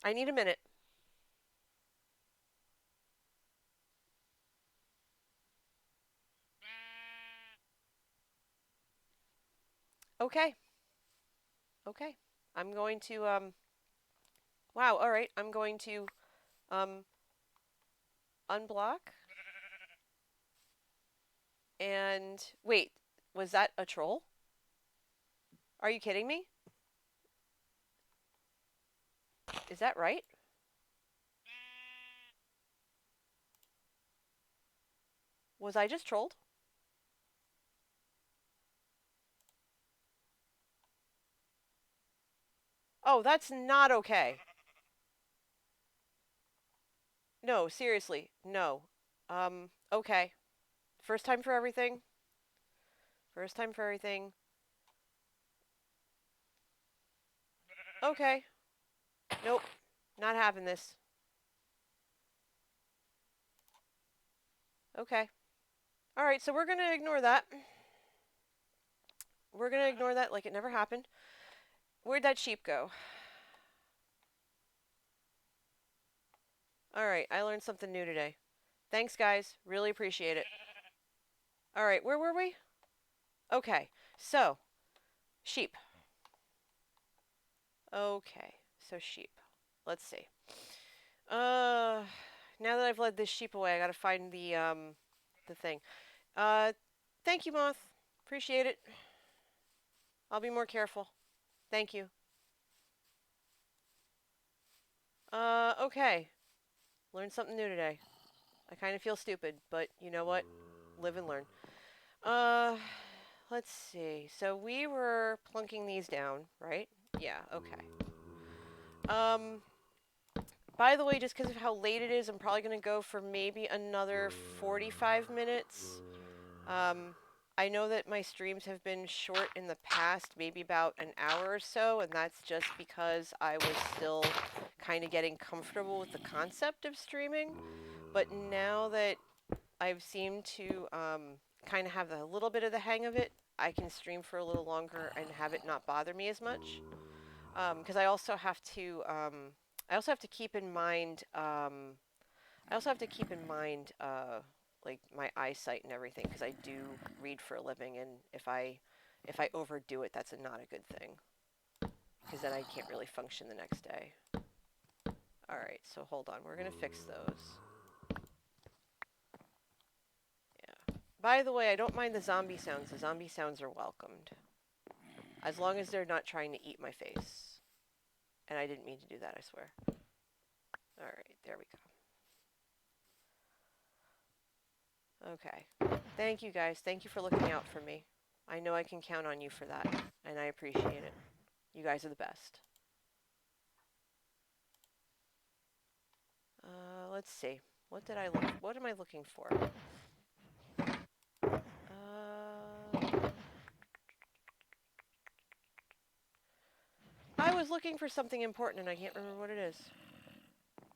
I need a minute. Okay. Okay. I'm going to, wow, alright. I'm going to, unblock. And, wait, was that a troll? Are you kidding me? Is that right? Was I just trolled? Oh, that's not okay. No, seriously, no. Okay. First time for everything. First time for everything. Okay. Nope. Not having this. Okay. Alright, so we're gonna ignore that. We're gonna ignore that like it never happened. Where'd that sheep go? Alright, I learned something new today. Thanks, guys. Really appreciate it. Alright, where were we? Okay, so, sheep. Okay, so sheep. Let's see. Now that I've led this sheep away, I gotta find the thing. Thank you, Moth. Appreciate it. I'll be more careful. Thank you. Okay. Learned something new today. I kind of feel stupid, but you know what? Live and learn. Let's see. So we were plunking these down, right? Yeah, okay. By the way, just because of how late it is, I'm probably going to go for maybe another 45 minutes. I know that my streams have been short in the past, maybe about an hour or so, and that's just because I was still kind of getting comfortable with the concept of streaming. But now that I've seemed to kind of have a little bit of the hang of it, I can stream for a little longer and have it not bother me as much. Because I also have to keep in mind like my eyesight and everything, because I do read for a living, and if I overdo it, that's not a good thing, because then I can't really function the next day. Alright, so hold on, we're gonna fix those. Yeah. By the way, I don't mind the zombie sounds. The zombie sounds are welcomed, as long as they're not trying to eat my face. And I didn't mean to do that, I swear. Alright, there we go. Okay. Thank you guys. Thank you for looking out for me. I know I can count on you for that, and I appreciate it. You guys are the best. Let's see. What am I looking for? I was looking for something important and I can't remember what it is.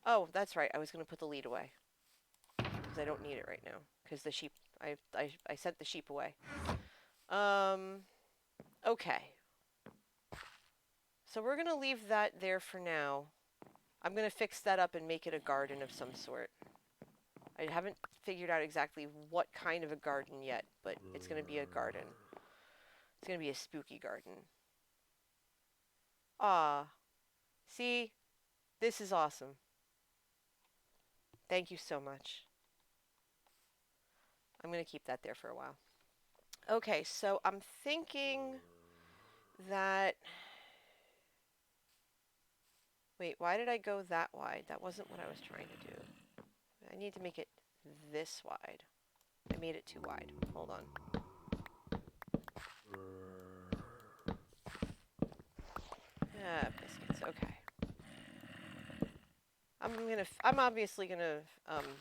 Oh, that's right. I was going to put the lead away because I don't need it right now because the sheep. I sent the sheep away. Okay. So we're going to leave that there for now. I'm going to fix that up and make it a garden of some sort. I haven't figured out exactly what kind of a garden yet, but it's going to be a garden. It's going to be a spooky garden. Ah, see, this is awesome. Thank you so much. I'm going to keep that there for a while. Okay, so I'm thinking that... Wait, why did I go that wide? That wasn't what I was trying to do. I need to make it this wide. I made it too wide. Hold on. Ah, biscuits. Okay. I'm obviously gonna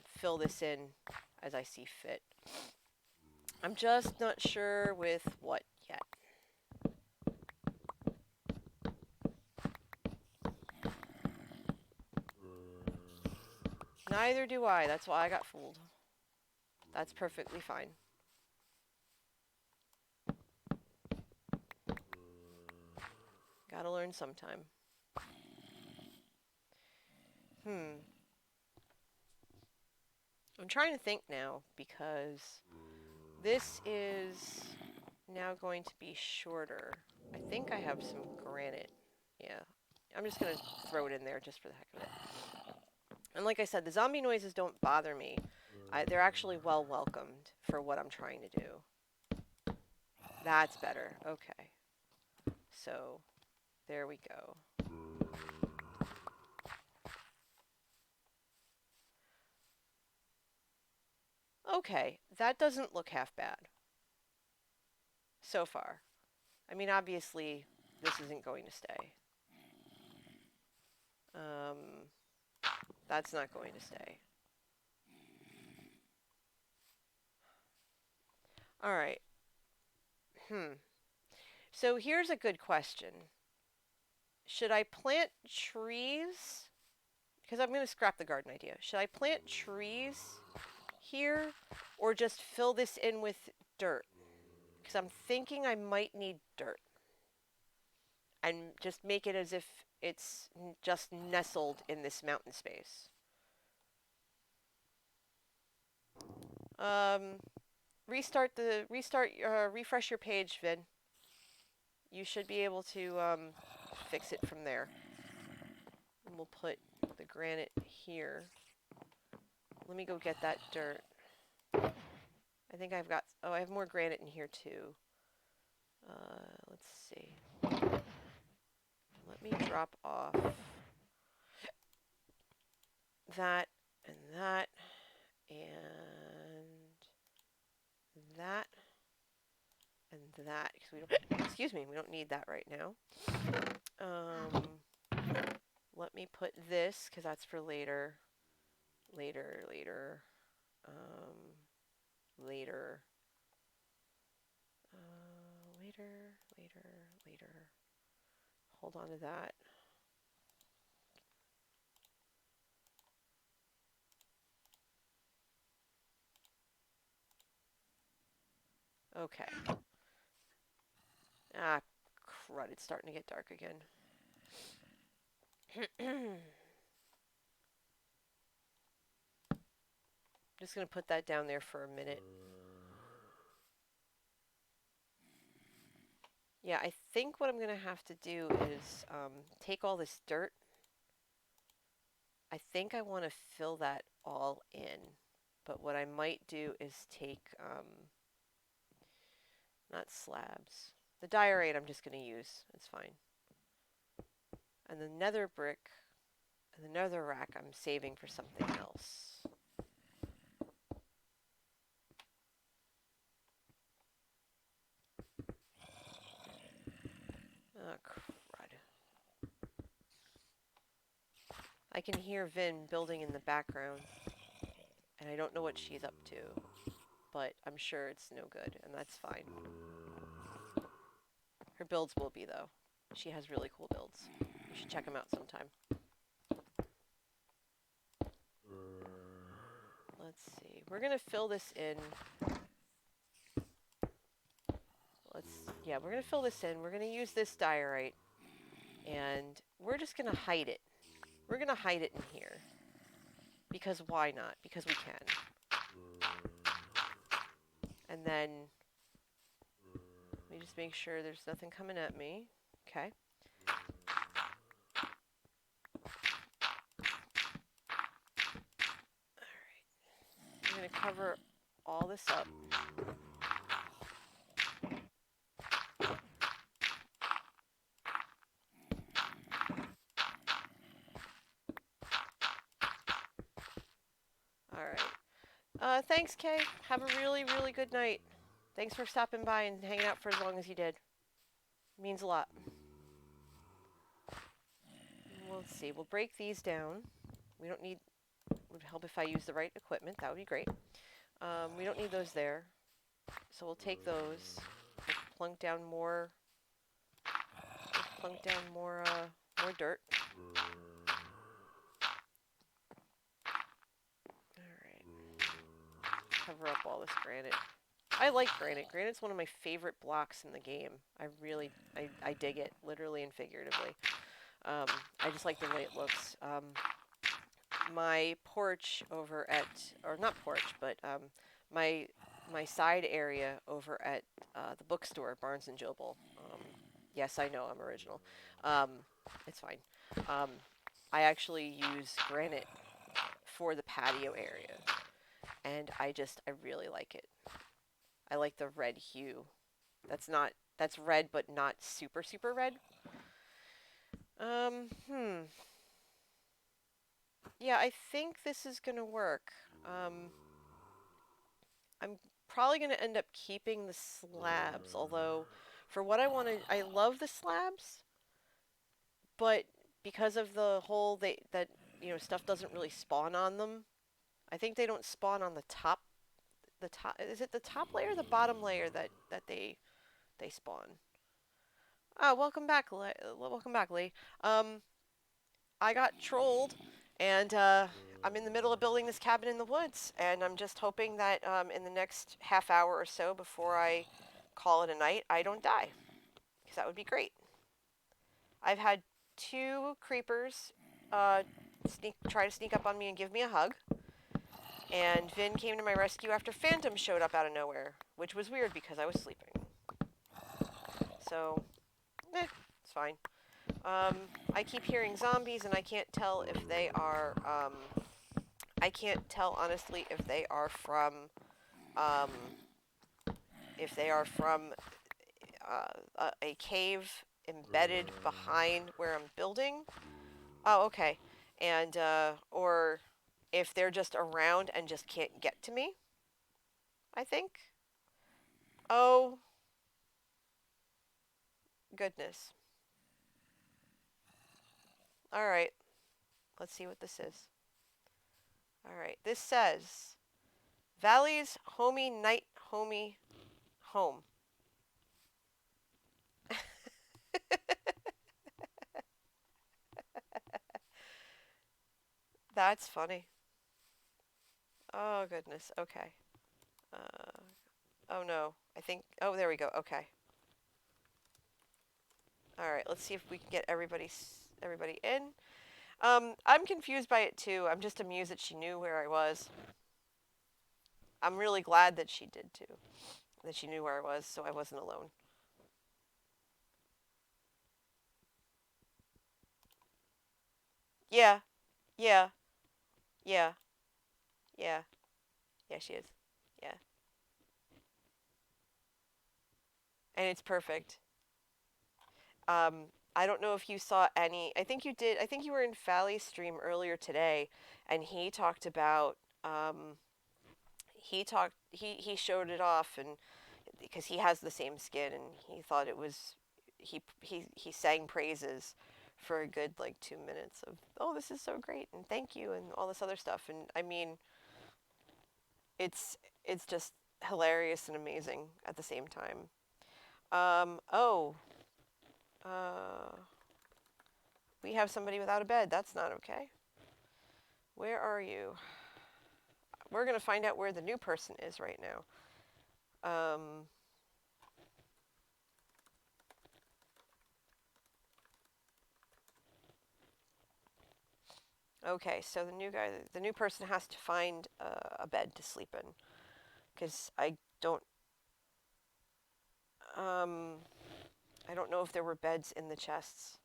fill this in as I see fit. I'm just not sure with what yet. Neither do I. That's why I got fooled. That's perfectly fine. Gotta learn sometime. I'm trying to think now because this is now going to be shorter. I think I have some granite. Yeah. I'm just going to throw it in there just for the heck of it. And like I said, the zombie noises don't bother me. They're actually well welcomed for what I'm trying to do. That's better. Okay. So, there we go. Okay, that doesn't look half bad. So far. I mean, obviously, this isn't going to stay. That's not going to stay. All right. So here's a good question. Should I plant trees? Because I'm going to scrap the garden idea. Should I plant trees here or just fill this in with dirt? Because I'm thinking I might need dirt. And just make it as if it's just nestled in this mountain space. Refresh your page, Vin. You should be able to fix it from there. And we'll put the granite here. Let me go get that dirt. I think I've got... Oh, I have more granite in here too. Let's see. Let me drop off that and that and that and that because we don't... Excuse me, we don't need that right now. Let me put this because that's for later. Later. Hold on to that. Okay. Ah, crud, it's starting to get dark again. Just going to put that down there for a minute. Yeah, I think what I'm going to have to do is take all this dirt. I think I want to fill that all in. But what I might do is take, not slabs. The diorite I'm just going to use. It's fine. And the nether brick and the nether rack I'm saving for something else. I can hear Vin building in the background, and I don't know what she's up to, but I'm sure it's no good, and that's fine. Her builds will be, though. She has really cool builds. You should check them out sometime. Let's see. We're going to fill this in. We're going to fill this in. We're going to use this diorite, and we're just going to hide it. We're going to hide it in here. Because why not? Because we can. And then let me just make sure there's nothing coming at me. Okay. Alright. I'm going to cover all this up. Alright. Thanks, Kay. Have a really, really good night. Thanks for stopping by and hanging out for as long as you did. It means a lot. Well, let's see. We'll break these down. We don't need... It would help if I use the right equipment. That would be great. We don't need those there. So we'll take those. We'll plunk down more... more dirt. Alright. Cover up all this granite. I like granite. Granite's one of my favorite blocks in the game. I dig it, literally and figuratively. I just like the way it looks. My porch over at, or not porch, but my side area over at the bookstore, Barnes and Noble. Yes, I know I'm original. It's fine. I actually use granite for the patio area, and I really like it. I like the red hue. That's red, but not super, super red. Yeah, I think this is gonna work. I'm probably gonna end up keeping the slabs, although for what I wanted, I love the slabs, but because of the whole that stuff doesn't really spawn on them. I think they don't spawn on the top. Is it the top layer or the bottom layer that they spawn? Oh, welcome back, Lee. I got trolled, and I'm in the middle of building this cabin in the woods, and I'm just hoping that in the next half hour or so before I call it a night, I don't die, because that would be great. I've had 2 creepers try to sneak up on me and give me a hug, and Vin came to my rescue after Phantom showed up out of nowhere, which was weird because I was sleeping. So, it's fine. I keep hearing zombies, and I can't tell if they are, I can't tell, honestly, if they are from, a cave embedded behind where I'm building. Oh, okay. And, or if they're just around and just can't get to me, I think. Oh, goodness. Alright. Let's see what this is. Alright. This says, Valley's homie night homie home. That's funny. Oh, goodness. Okay. Oh, no. Oh, there we go. Okay. Alright, let's see if we can get everybody in. I'm confused by it, too. I'm just amused that she knew where I was. I'm really glad that she did, too. That she knew where I was, so I wasn't alone. Yeah. Yeah. Yeah. Yeah. Yeah, she is. Yeah. And it's perfect. I don't know if you saw any. I think you did. I think you were in Fally's stream earlier today, and he talked about. He showed it off, and because he has the same skin, and he thought it was. He sang praises for a good like 2 minutes of, oh, this is so great and thank you and all this other stuff. And I mean, it's just hilarious and amazing at the same time. Oh, uh, we have somebody without a bed. That's not okay. Where are you? We're gonna find out where the new person is right now. Okay, so the new person has to find a bed to sleep in, because I don't know if there were beds in the chests.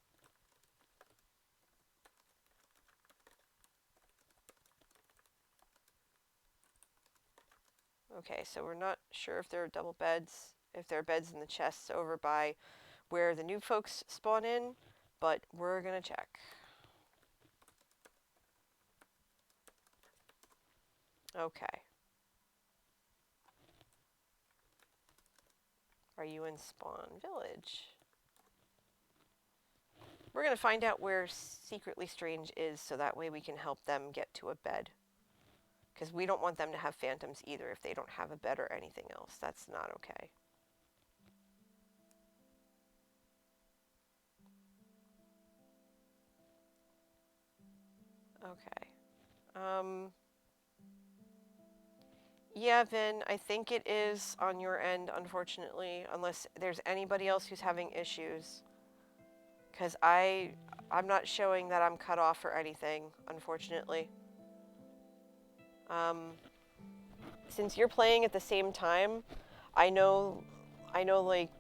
Okay, so we're not sure if there are double beds, if there are beds in the chests over by where the new folks spawn in, but we're gonna check. Okay. Are you in Spawn Village? We're gonna find out where Secretly Strange is so that way we can help them get to a bed. Because we don't want them to have phantoms either if they don't have a bed or anything else. That's not okay. Okay. Yeah, Vin, I think it is on your end, unfortunately, unless there's anybody else who's having issues. Because I'm not showing that I'm cut off or anything, unfortunately. Since you're playing at the same time, I know, like,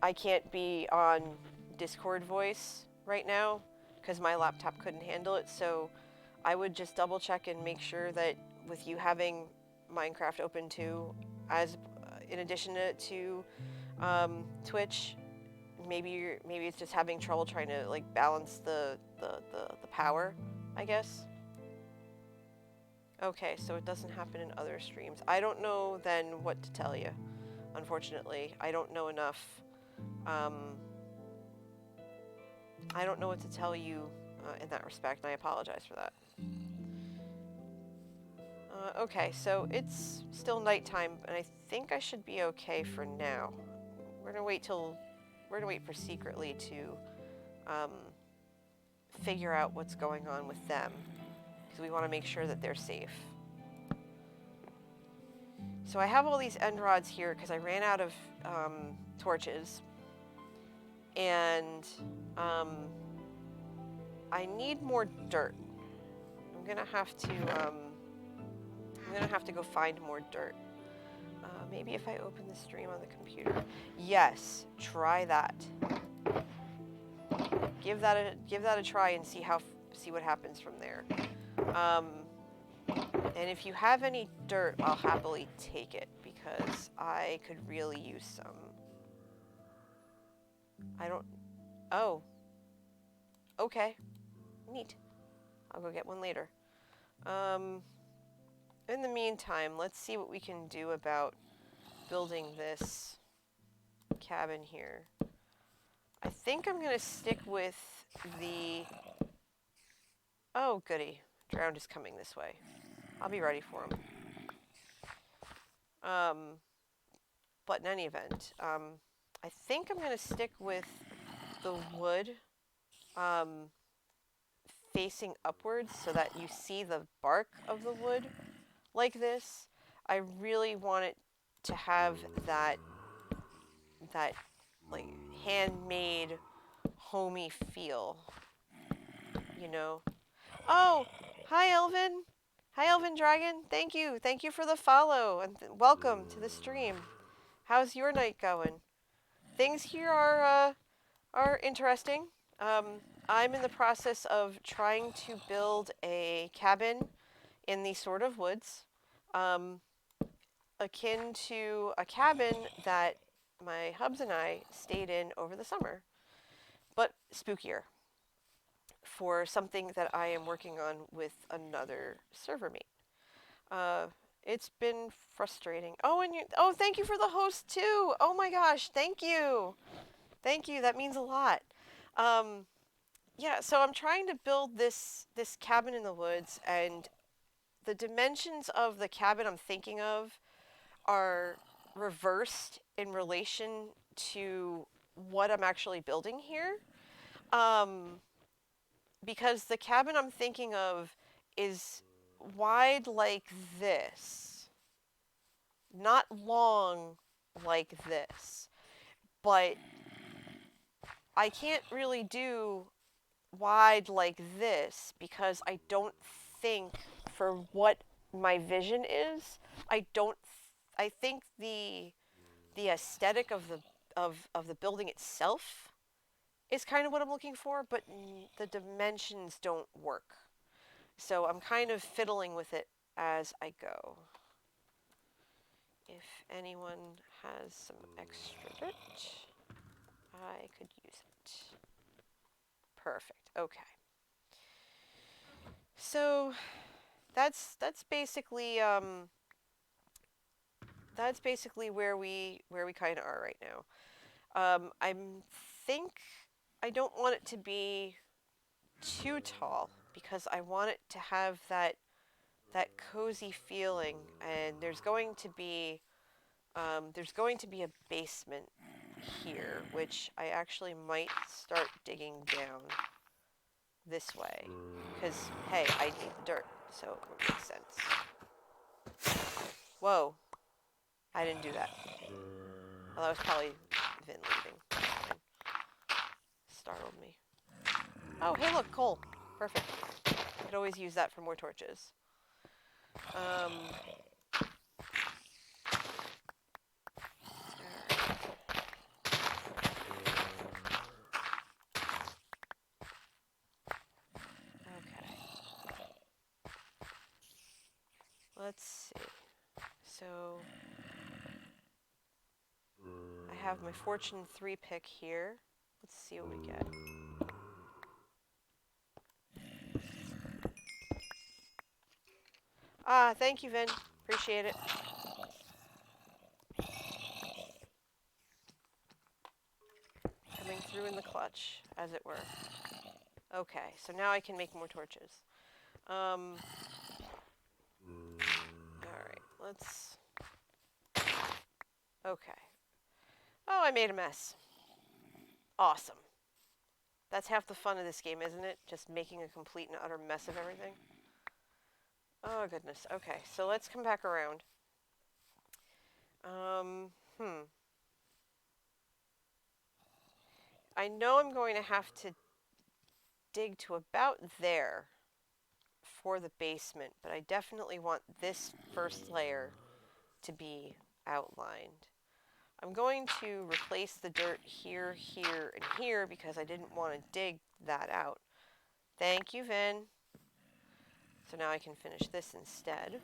I can't be on Discord voice right now because my laptop couldn't handle it, so I would just double check and make sure that with you having Minecraft open too, as in addition to Twitch, maybe it's just having trouble trying to like balance the power, I guess. Okay, so it doesn't happen in other streams. I don't know then what to tell you. Unfortunately, I don't know enough. I don't know what to tell you in that respect, and I apologize for that. Okay, so it's still nighttime, and I think I should be okay for now. We're gonna wait for Secretly to figure out what's going on with them, because we want to make sure that they're safe. So I have all these end rods here because I ran out of torches, and I need more dirt. I'm gonna have to go find more dirt. Maybe if I open the stream on the computer. Yes, try that. Give that a try and see what happens from there. And if you have any dirt, I'll happily take it because I could really use some. Oh. Okay. Neat. I'll go get one later. In the meantime, let's see what we can do about building this cabin here. I think I'm gonna stick with the... Oh, goody. Drowned is coming this way. I'll be ready for him. But in any event, I think I'm gonna stick with the wood facing upwards so that you see the bark of the wood like this. I really want it to have that like handmade homey feel, you know. Oh, hi Elvin. Hi Elvin Dragon. Thank you for the follow and welcome to the stream. How's your night going? Things here are interesting. I'm in the process of trying to build a cabin in these sort of woods, akin to a cabin that my hubs and I stayed in over the summer, but spookier, for something that I am working on with another server mate. It's been frustrating. Oh, thank you for the host too. Oh my gosh, thank you. That means a lot. Yeah, so I'm trying to build this cabin in the woods, and the dimensions of the cabin I'm thinking of are reversed in relation to what I'm actually building here. Um, because the cabin I'm thinking of is wide like this, not long like this. But I can't really do wide like this because I don't think, for what my vision is, I don't I think the aesthetic of the building itself is kind of what I'm looking for, but the dimensions don't work. So I'm kind of fiddling with it as I go. If anyone has some extra dirt, I could use it. Perfect. Okay. So that's basically where we kind of are right now. I think I don't want it to be too tall because I want it to have that cozy feeling, and there's going to be a basement here, which I actually might start digging down this way because hey, I need the dirt, so it makes sense. Whoa, I didn't do that. Well, that was probably Vin leaving. Fine. Startled me. Oh, hey, look, coal. Perfect. I could always use that for more torches. Alright. Okay. Let's see. So I have my Fortune 3 pick here. Let's see what we get. Ah, thank you, Vin. Appreciate it. Coming through in the clutch, as it were. Okay, so now I can make more torches. Alright, let's... Okay. Oh, I made a mess. Awesome. That's half the fun of this game, isn't it? Just making a complete and utter mess of everything. Oh, goodness. Okay, so let's come back around. Um, hmm. I know I'm going to have to dig to about there for the basement, but I definitely want this first layer to be outlined. I'm going to replace the dirt here, here, and here because I didn't want to dig that out. Thank you, Vin. So now I can finish this instead.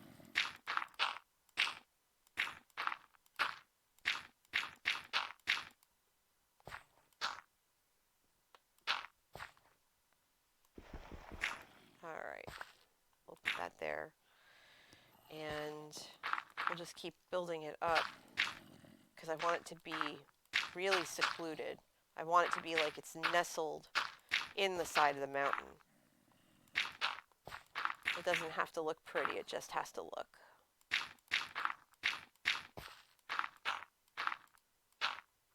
Alright, we'll put that there. And we'll just keep building it up because I want it to be really secluded. I want it to be like it's nestled in the side of the mountain. It doesn't have to look pretty, it just has to look.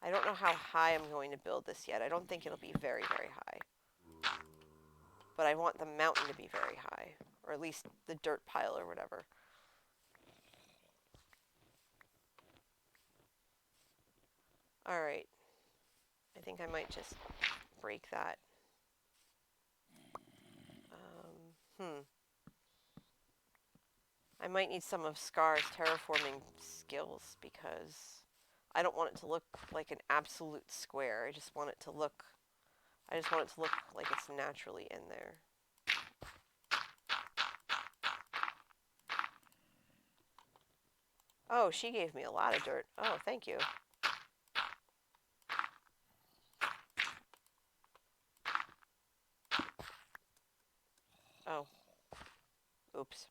I don't know how high I'm going to build this yet. I don't think it'll be very, very high. But I want the mountain to be very high, or at least the dirt pile or whatever. Alright. I think I might just break that. I might need some of Scar's terraforming skills because I don't want it to look like an absolute square. I just want it to look like it's naturally in there. Oh, she gave me a lot of dirt. Oh, thank you. Oh. Oops.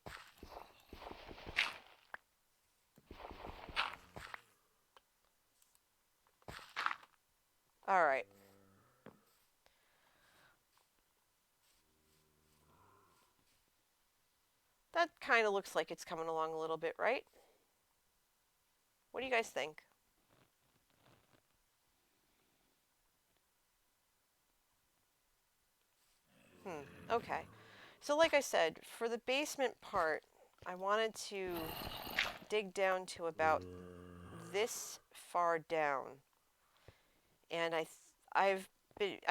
Alright. That kind of looks like it's coming along a little bit, right? What do you guys think? Okay. So like I said, for the basement part, I wanted to dig down to about this far down. And I've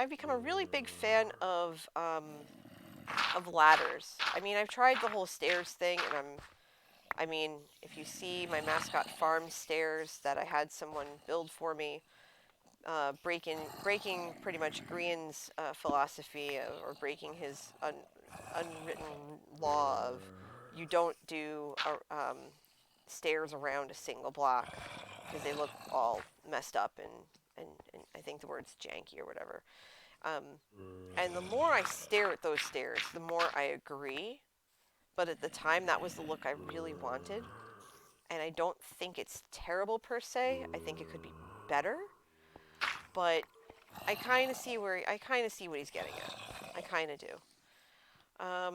become a really big fan of ladders. I mean, I've tried the whole stairs thing, and I mean, if you see my mascot farm stairs that I had someone build for me, breaking pretty much Grian's philosophy or breaking his unwritten law of you don't do stairs around a single block because they look all messed up and I think the word's janky or whatever. Um, and the more I stare at those stairs, the more I agree. But at the time, that was the look I really wanted. And I don't think it's terrible per se. I think it could be better. But I kind of see what he's getting at. I kind of do. I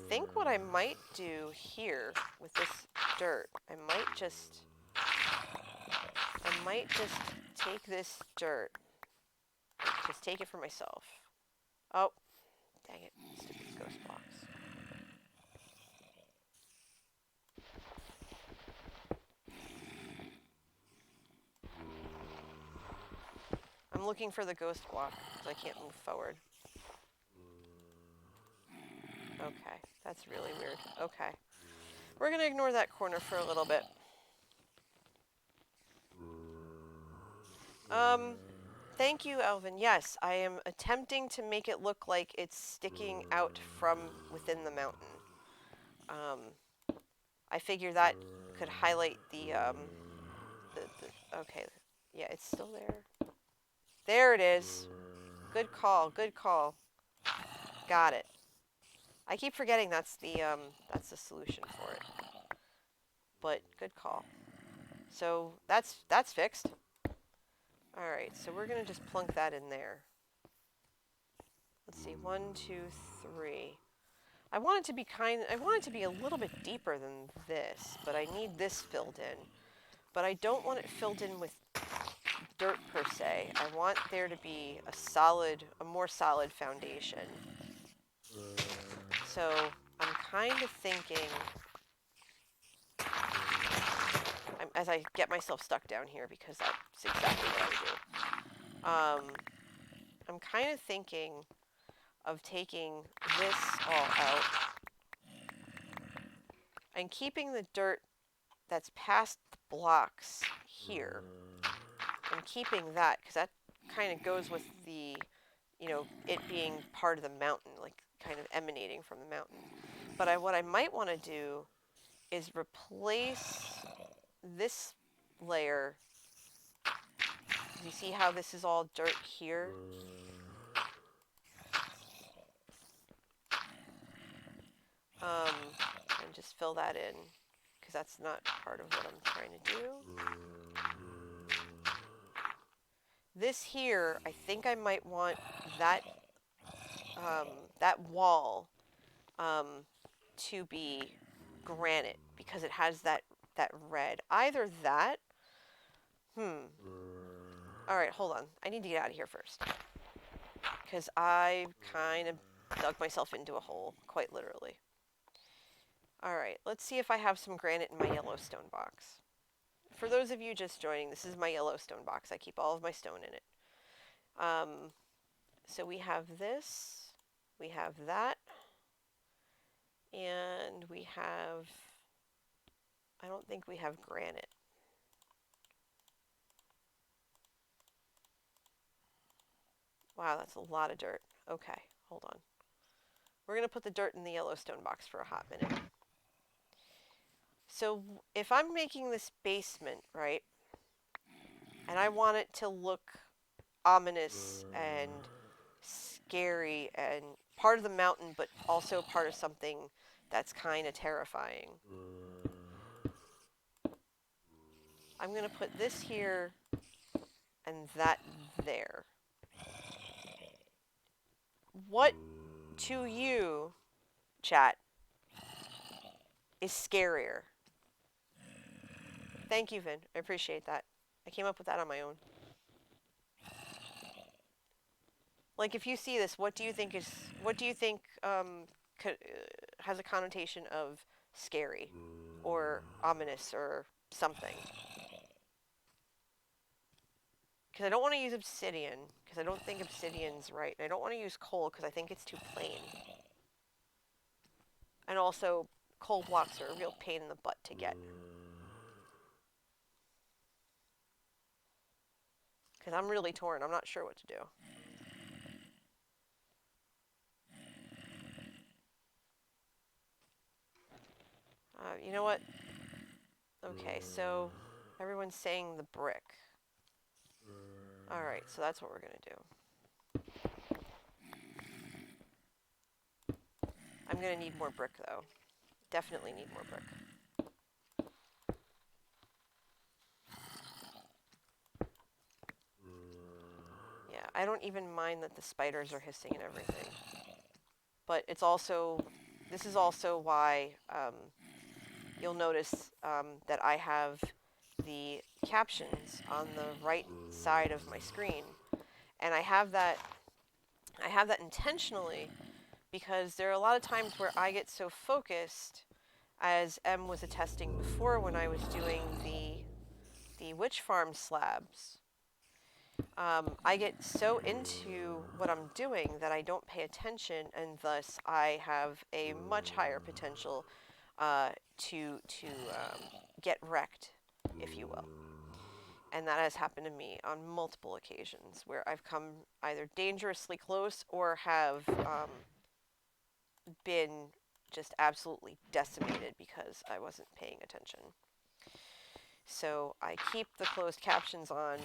think what I might do here with this dirt, I might just take this dirt, just take it for myself. Oh, dang it, stupid ghost blocks. I'm looking for the ghost block because I can't move forward. Okay, that's really weird. Okay. We're going to ignore that corner for a little bit. Thank you, Elvin. Yes, I am attempting to make it look like it's sticking out from within the mountain. I figure that could highlight okay, yeah, it's still there. There it is. Good call, good call. Got it. I keep forgetting that's the solution for it. But good call. So that's fixed. All right, so we're gonna just plunk that in there. Let's see, 1, 2, 3. I want it to be a little bit deeper than this, but I need this filled in. But I don't want it filled in with dirt per se. I want there to be a more solid foundation. So I'm kind of thinking, as I get myself stuck down here because that's exactly what I do. I'm kind of thinking of taking this all out and keeping the dirt that's past the blocks here and keeping that because that kind of goes with the, it being part of the mountain, like kind of emanating from the mountain. But what I might want to do is replace this layer. You see how this is all dirt here? And just fill that in because that's not part of what I'm trying to do. This here, I think I might want that that wall to be granite because it has that red. Either that. All right, hold on. I need to get out of here first because I kind of dug myself into a hole, quite literally. All right, let's see if I have some granite in my Yellowstone box. For those of you just joining, this is my Yellowstone box. I keep all of my stone in it. So we have this, we have that, and we have, I don't think we have granite. Wow, that's a lot of dirt. Okay, hold on. We're going to put the dirt in the Yellowstone box for a hot minute. So if I'm making this basement, right, and I want it to look ominous and scary and part of the mountain, but also part of something that's kind of terrifying, I'm going to put this here and that there. What to you chat, is scarier. Thank you, Vin. I appreciate that. I came up with that on my own. Like, if you see this, what do you think has a connotation of scary or ominous or something? Because I don't want to use obsidian, because I don't think obsidian's right. And I don't want to use coal, because I think it's too plain. And also, coal blocks are a real pain in the butt to get. Because I'm really torn. I'm not sure what to do. You know what? Okay, so everyone's saying the brick. Alright, so that's what we're going to do. I'm going to need more brick, though. Definitely need more brick. Yeah, I don't even mind that the spiders are hissing and everything. But it's also... This is also why you'll notice that I have the captions on the right side of my screen. And I have that intentionally because there are a lot of times where I get so focused, as Em was attesting before when I was doing the witch farm slabs. I get so into what I'm doing that I don't pay attention, and thus I have a much higher potential to get wrecked, if you will. And that has happened to me on multiple occasions where I've come either dangerously close or have been just absolutely decimated because I wasn't paying attention. So I keep the closed captions on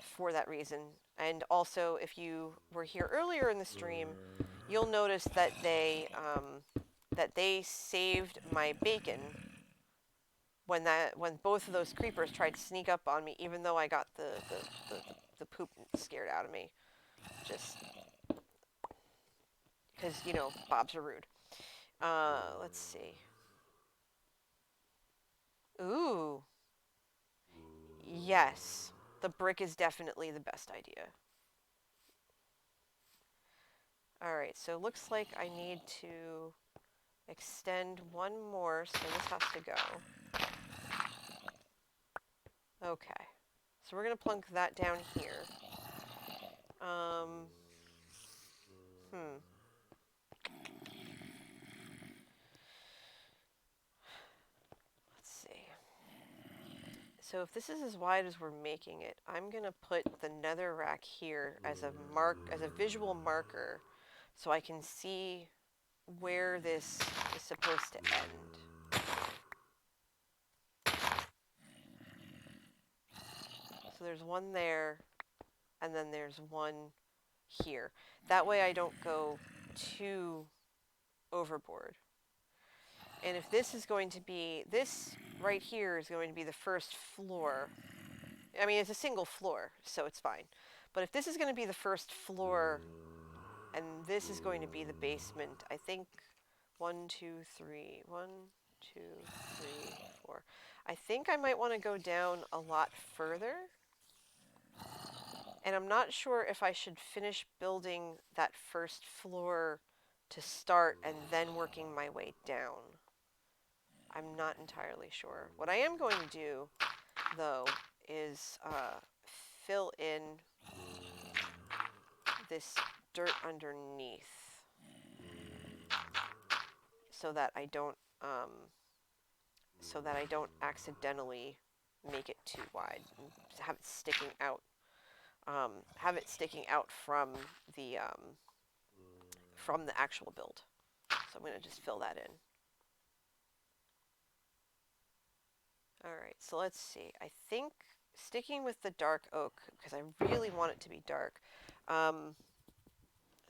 for that reason. And also, if you were here earlier in the stream, you'll notice that they saved my bacon when both of those creepers tried to sneak up on me, even though I got the poop scared out of me. Just because, you know, Bobs are rude. Let's see. Ooh. Yes. The brick is definitely the best idea. Alright, so it looks like I need to extend one more, so this has to go. Okay. So we're going to plunk that down here. Let's see. So if this is as wide as we're making it, I'm going to put the nether rack here as a visual marker so I can see where this is supposed to end. So there's one there, and then there's one here. That way I don't go too overboard. And if this is going to be, this right here is going to be the first floor. I mean, it's a single floor, so it's fine. But if this is going to be the first floor, and this is going to be the basement, I think 1, 2, 3, 1, 2, 3, 4. I think I might want to go down a lot further. And I'm not sure if I should finish building that first floor to start and then working my way down. I'm not entirely sure. What I am going to do, though, is fill in this dirt underneath so that I don't accidentally make it too wide. Have it sticking out. From the actual build. So I'm going to just fill that in. Alright, so let's see. I think sticking with the dark oak, because I really want it to be dark.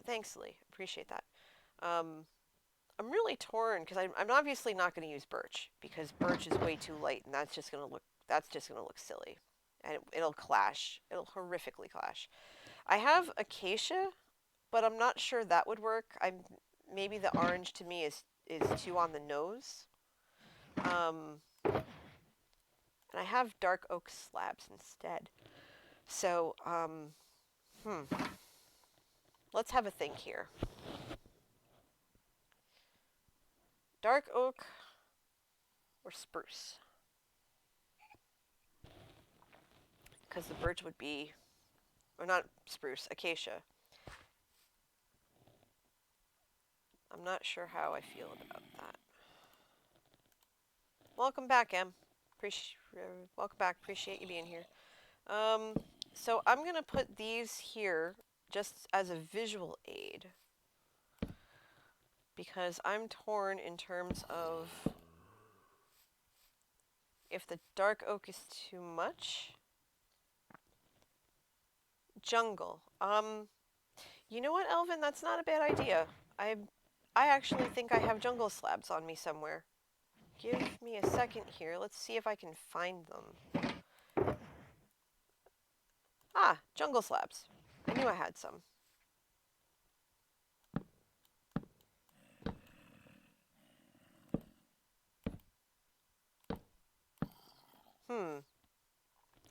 Thanks, Lee. Appreciate that. I'm really torn, because I'm obviously not going to use birch, because birch is way too light, and that's just going to look silly. And it'll clash. It'll horrifically clash. I have acacia, but I'm not sure that would work. I'm maybe the orange to me is too on the nose. And I have dark oak slabs instead. So, let's have a think here. Dark oak or spruce? Because the birch would be, or not spruce, acacia. I'm not sure how I feel about that. Welcome back, Em. Welcome back. Appreciate you being here. So I'm gonna put these here just as a visual aid because I'm torn in terms of if the dark oak is too much. Jungle. You know what, Elvin? That's not a bad idea. I actually think I have jungle slabs on me somewhere. Give me a second here. Let's see if I can find them. Ah, jungle slabs. I knew I had some.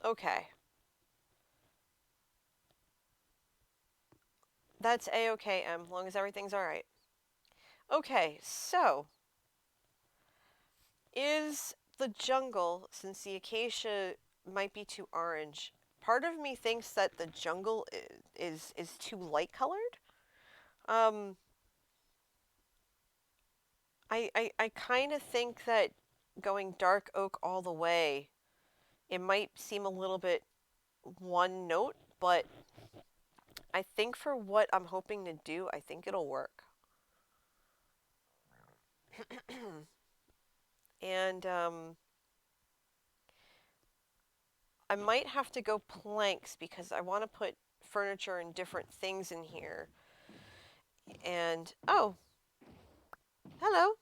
Okay. That's a-okay, Em, long as everything's alright. Okay, so is the jungle, since the acacia might be too orange, part of me thinks that the jungle is too light colored. I kind of think that going dark oak all the way, it might seem a little bit one note, but I think for what I'm hoping to do, I think it'll work. And I might have to go planks because I want to put furniture and different things in here. And, oh, hello.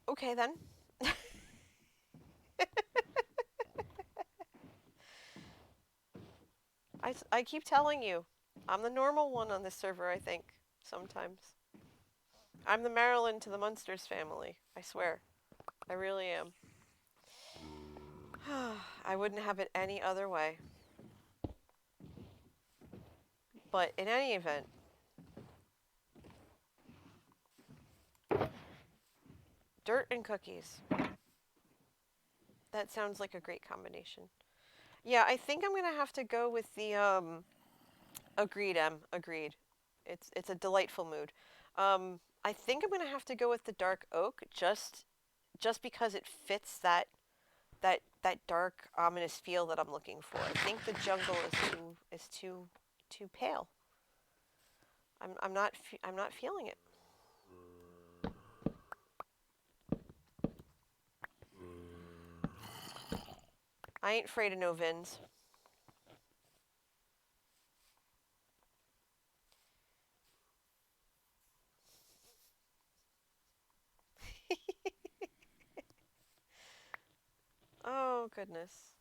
Okay, then. I keep telling you, I'm the normal one on this server, I think, sometimes. I'm the Marilyn to the Munsters family, I swear. I really am. I wouldn't have it any other way. But in any event, dirt and cookies. That sounds like a great combination. Yeah, I think I'm gonna have to go with the agreed, Em. Agreed. It's a delightful mood. I think I'm gonna have to go with the dark oak just because it fits that dark ominous feel that I'm looking for. I think the jungle is too pale. I'm not feeling it. I ain't afraid of no vins. Oh goodness.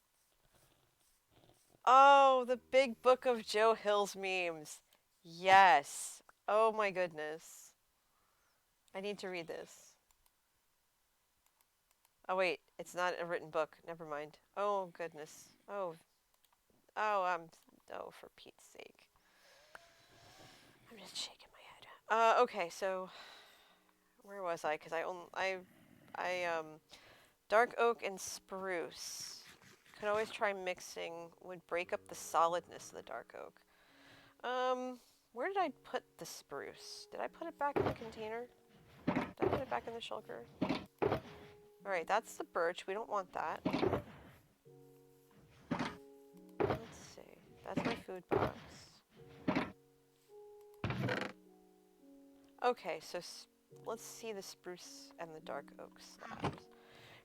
Oh, the big book of Joe Hill's memes. Yes. Oh my goodness. I need to read this. Oh wait, it's not a written book. Never mind. Oh goodness. Oh. Oh, oh, for Pete's sake. I'm just shaking my head. Okay, so where was I? Because dark oak and spruce. Could always try mixing. Would break up the solidness of the dark oak. Where did I put the spruce? Did I put it back in the container? Did I put it back in the shulker? Alright, that's the birch. We don't want that. Let's see. That's my food box. Okay, so let's see the spruce and the dark oak slabs.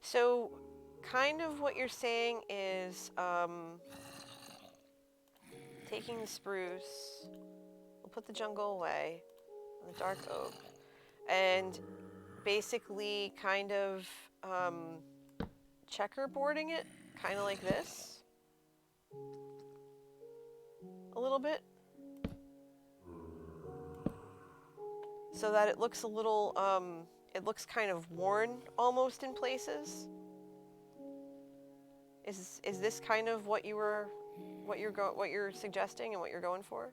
So, kind of what you're saying is, taking the spruce, we'll put the jungle away, and the dark oak, and basically kind of, checkerboarding it, kind of like this. A little bit. So that it looks a little, it looks kind of worn almost in places. Is this kind of what you're suggesting and what you're going for?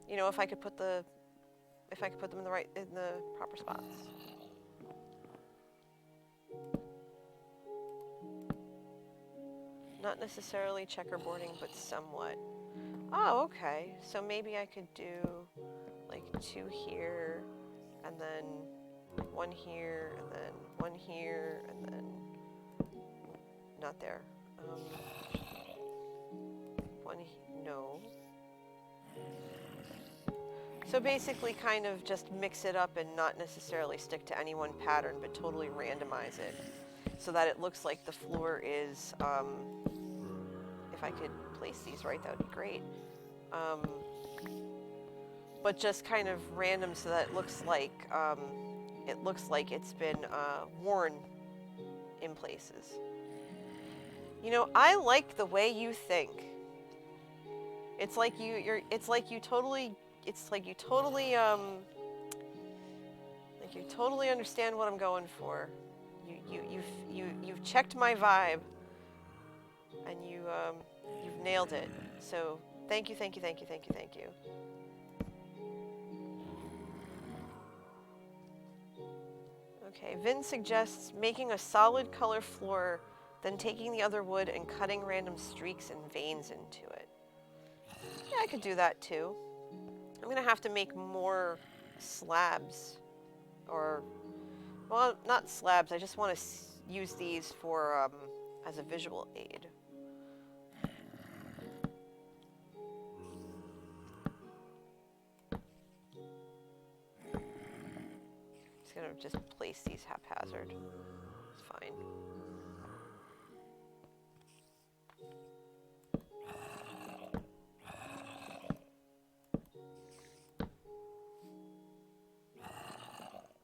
You know, if I could put them in the proper spots. Not necessarily checkerboarding, but somewhat. Oh, okay. So maybe I could do like 2 here, and then 1 here, and then 1 here, and then not there. No. So basically kind of just mix it up and not necessarily stick to any one pattern, but totally randomize it so that it looks like the floor is, if I could place these right, that would be great. But just kind of random so that it looks like it's been worn in places. You know, I like the way you think. It's like you totally understand what I'm going for. You've checked my vibe, and you've nailed it. So thank you. Okay, Vin suggests making a solid color floor, then taking the other wood and cutting random streaks and veins into it. Yeah, I could do that too. I'm gonna have to make more slabs, or, well, not slabs. I just want to use these for as a visual aid. Just gonna place these haphazard. It's fine.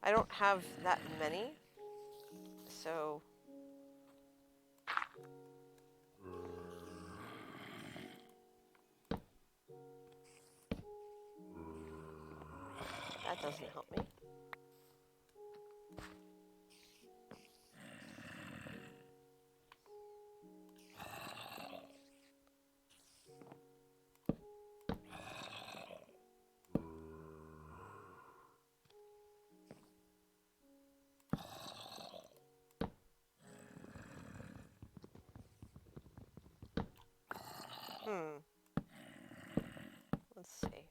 I don't have that many, so that doesn't help me. Let's see.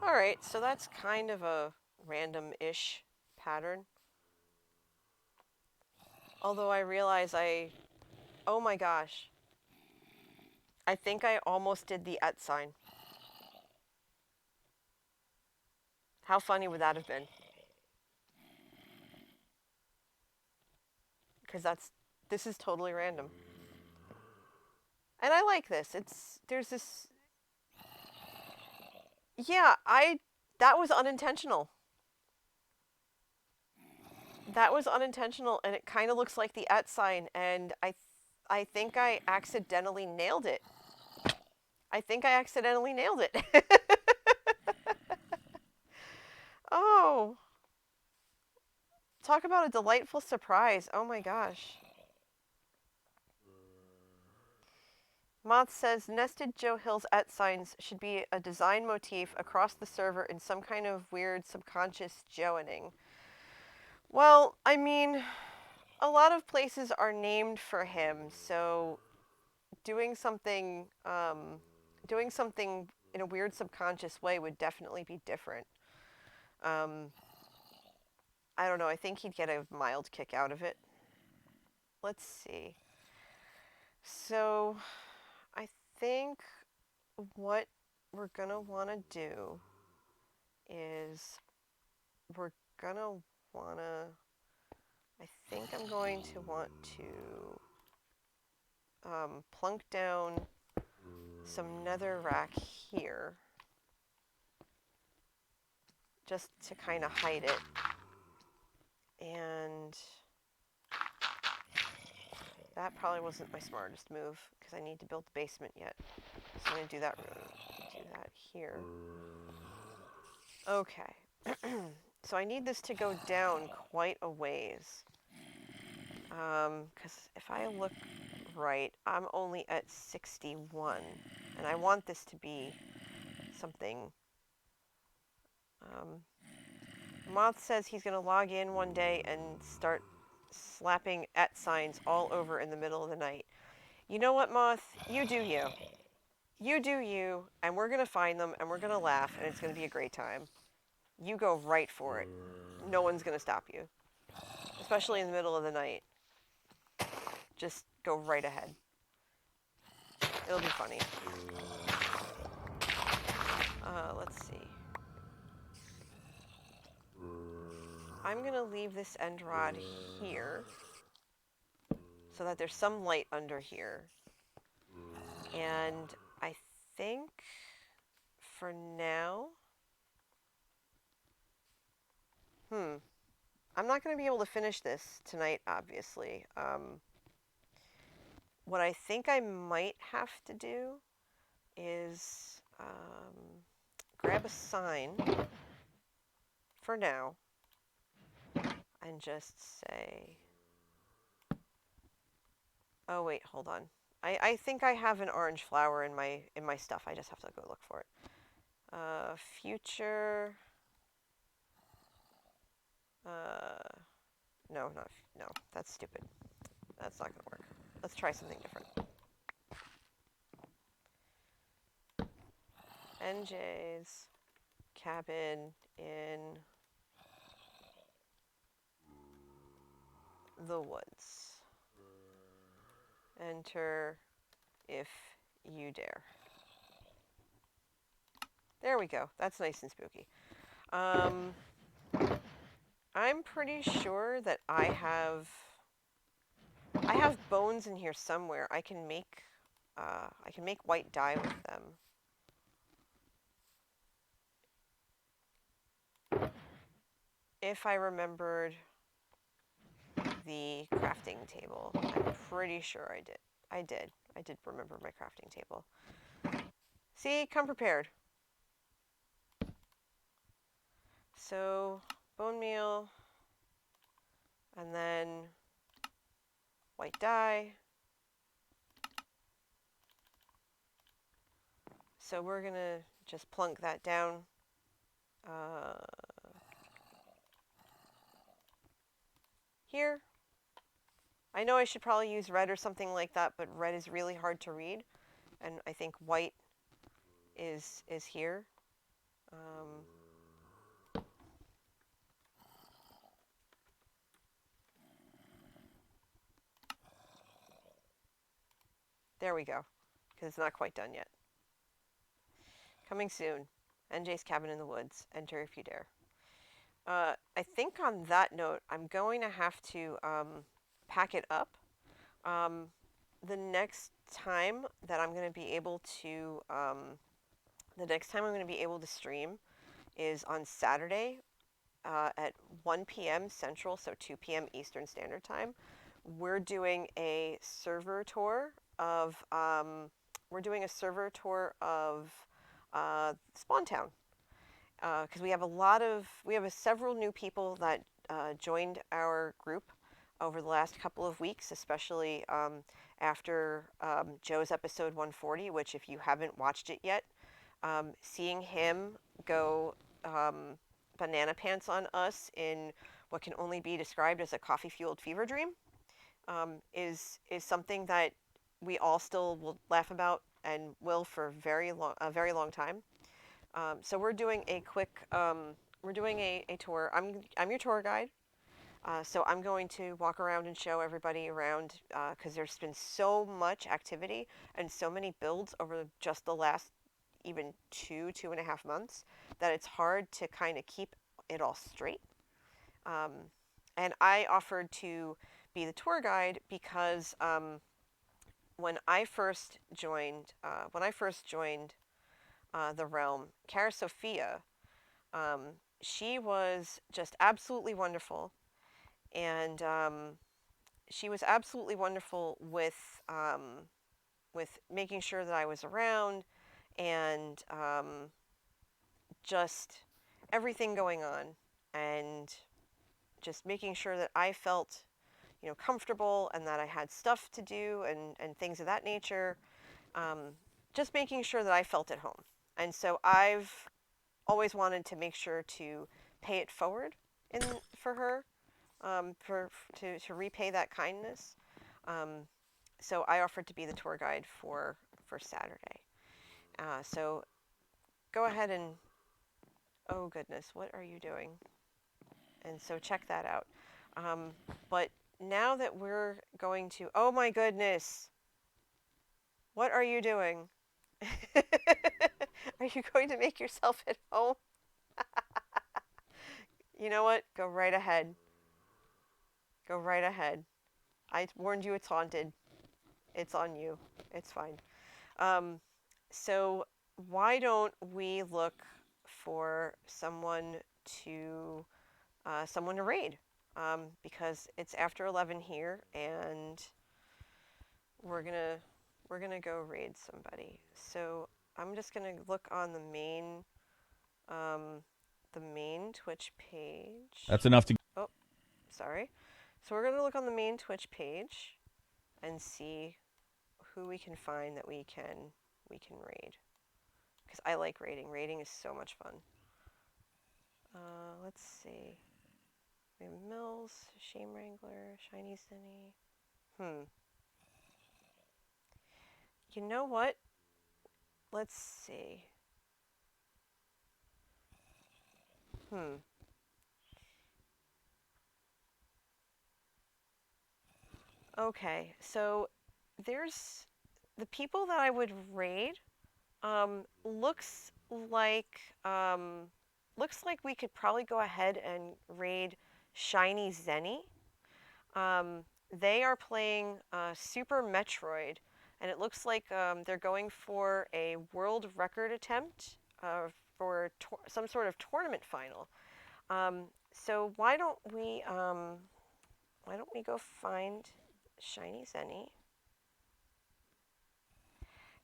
Alright, so that's kind of a random-ish pattern. Although I realize oh my gosh. I think I almost did the @ sign. How funny would that have been? Because this is totally random. And I like this. There's this, yeah, that was unintentional. That was unintentional, and it kind of looks like the @ sign, and I think I accidentally nailed it. Oh. Talk about a delightful surprise. Oh my gosh. Moth says nested Joe Hill's @ signs should be a design motif across the server in some kind of weird subconscious Joeing. Well, I mean, a lot of places are named for him, so doing something in a weird subconscious way would definitely be different. I don't know, I think he'd get a mild kick out of it. Let's see. So, I think what we're gonna want to do is I think I'm going to want to plunk down some netherrack here, just to kind of hide it. And that probably wasn't my smartest move because I need to build the basement yet. So I'm going to do that here. Okay. So I need this to go down quite a ways. Because if I look right, I'm only at 61. And I want this to be something. Moth says he's going to log in one day and start slapping @ signs all over in the middle of the night. You know what, Moth? You do you. You do you, and we're going to find them, and we're going to laugh, and it's going to be a great time. You go right for it. No one's going to stop you. Especially in the middle of the night. Just go right ahead. It'll be funny. Let's see. I'm going to leave this end rod here so that there's some light under here. And I think for now, I'm not going to be able to finish this tonight, obviously. What I think I might have to do is grab a sign for now and just say, oh wait, hold on. I think I have an orange flower in my stuff. I just have to go look for it. Future. No, that's stupid. That's not gonna work. Let's try something different. NJ's cabin in the woods. Enter if you dare. There we go. That's nice and spooky. I'm pretty sure that I have bones in here somewhere. I can make white dye with them. If I remembered the crafting table, I'm pretty sure I did. I did remember my crafting table. See, come prepared. So, bone meal, and then white dye. So we're gonna just plunk that down. Here. I know I should probably use red or something like that, but red is really hard to read, and I think white is here. There we go, because it's not quite done yet. Coming soon. NJ's Cabin in the Woods. Enter if you dare. I think on that note, I'm going to have to pack it up. The next time that I'm going to be able to, stream is on Saturday at 1 p.m. Central, so 2 p.m. Eastern Standard Time. We're doing a server tour of Spawn Town. Because we have several new people that joined our group over the last couple of weeks, especially after Joe's episode 140, which if you haven't watched it yet, seeing him go banana pants on us in what can only be described as a coffee-fueled fever dream is something that we all still will laugh about and will for a very long time. So we're doing a quick, a tour. I'm your tour guide. So I'm going to walk around and show everybody around because there's been so much activity and so many builds over just the last even 2.5 months that it's hard to kind of keep it all straight. And I offered to be the tour guide because when I first joined the realm, Cara Sophia she was just absolutely wonderful. And she was absolutely wonderful with making sure that I was around and just everything going on, and just making sure that I felt, comfortable and that I had stuff to do and things of that nature. Um, just making sure that I felt at home. And so I've always wanted to make sure to pay it forward in for her, to repay that kindness. Um, so I offered to be the tour guide for Saturday. So go ahead and, oh goodness, what are you doing? And so check that out. Um, but now that we're going to, oh my goodness, what are you doing? Are you going to make yourself at home? You know what? Go right ahead. Go right ahead. I warned you it's haunted. It's on you. It's fine. Um, so why don't we look for someone to raid? Because it's after 11 here, and we're gonna we're gonna go raid somebody. So I'm just gonna look on the main Twitch page. That's enough to. Oh, sorry. So we're gonna look on the main Twitch page and see who we can find that we can raid. Because I like raiding. Raiding is so much fun. Let's see. We have Mills, Shame Wrangler, Shiny Zenny. You know what? Let's see. Okay, so there's the people that I would raid. Looks like we could probably go ahead and raid Shiny Zenny. They are playing Super Metroid, and it looks like they're going for a world record attempt for some sort of tournament final. So why don't we go find Shiny Zenny?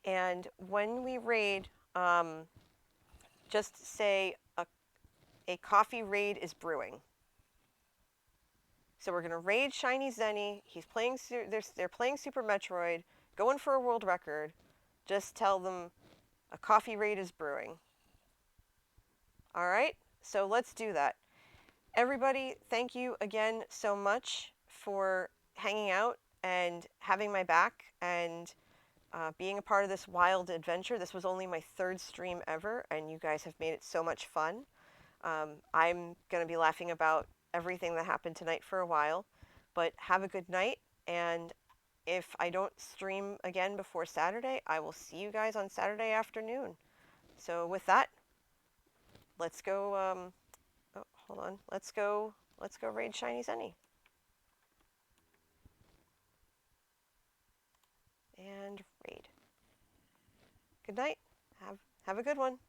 And when we raid, just say a coffee raid is brewing. So we're gonna raid Shiny Zenny. They're playing Super Metroid, going for a world record. Just tell them a coffee raid is brewing. All right. So let's do that. Everybody, thank you again so much for hanging out and having my back and being a part of this wild adventure. This was only my third stream ever, and you guys have made it so much fun. I'm going to be laughing about everything that happened tonight for a while, but have a good night, and if I don't stream again before Saturday, I will see you guys on Saturday afternoon. So with that, let's go, oh, hold on, let's go raid Shiny Zenny. And raid. Good night. Have a good one.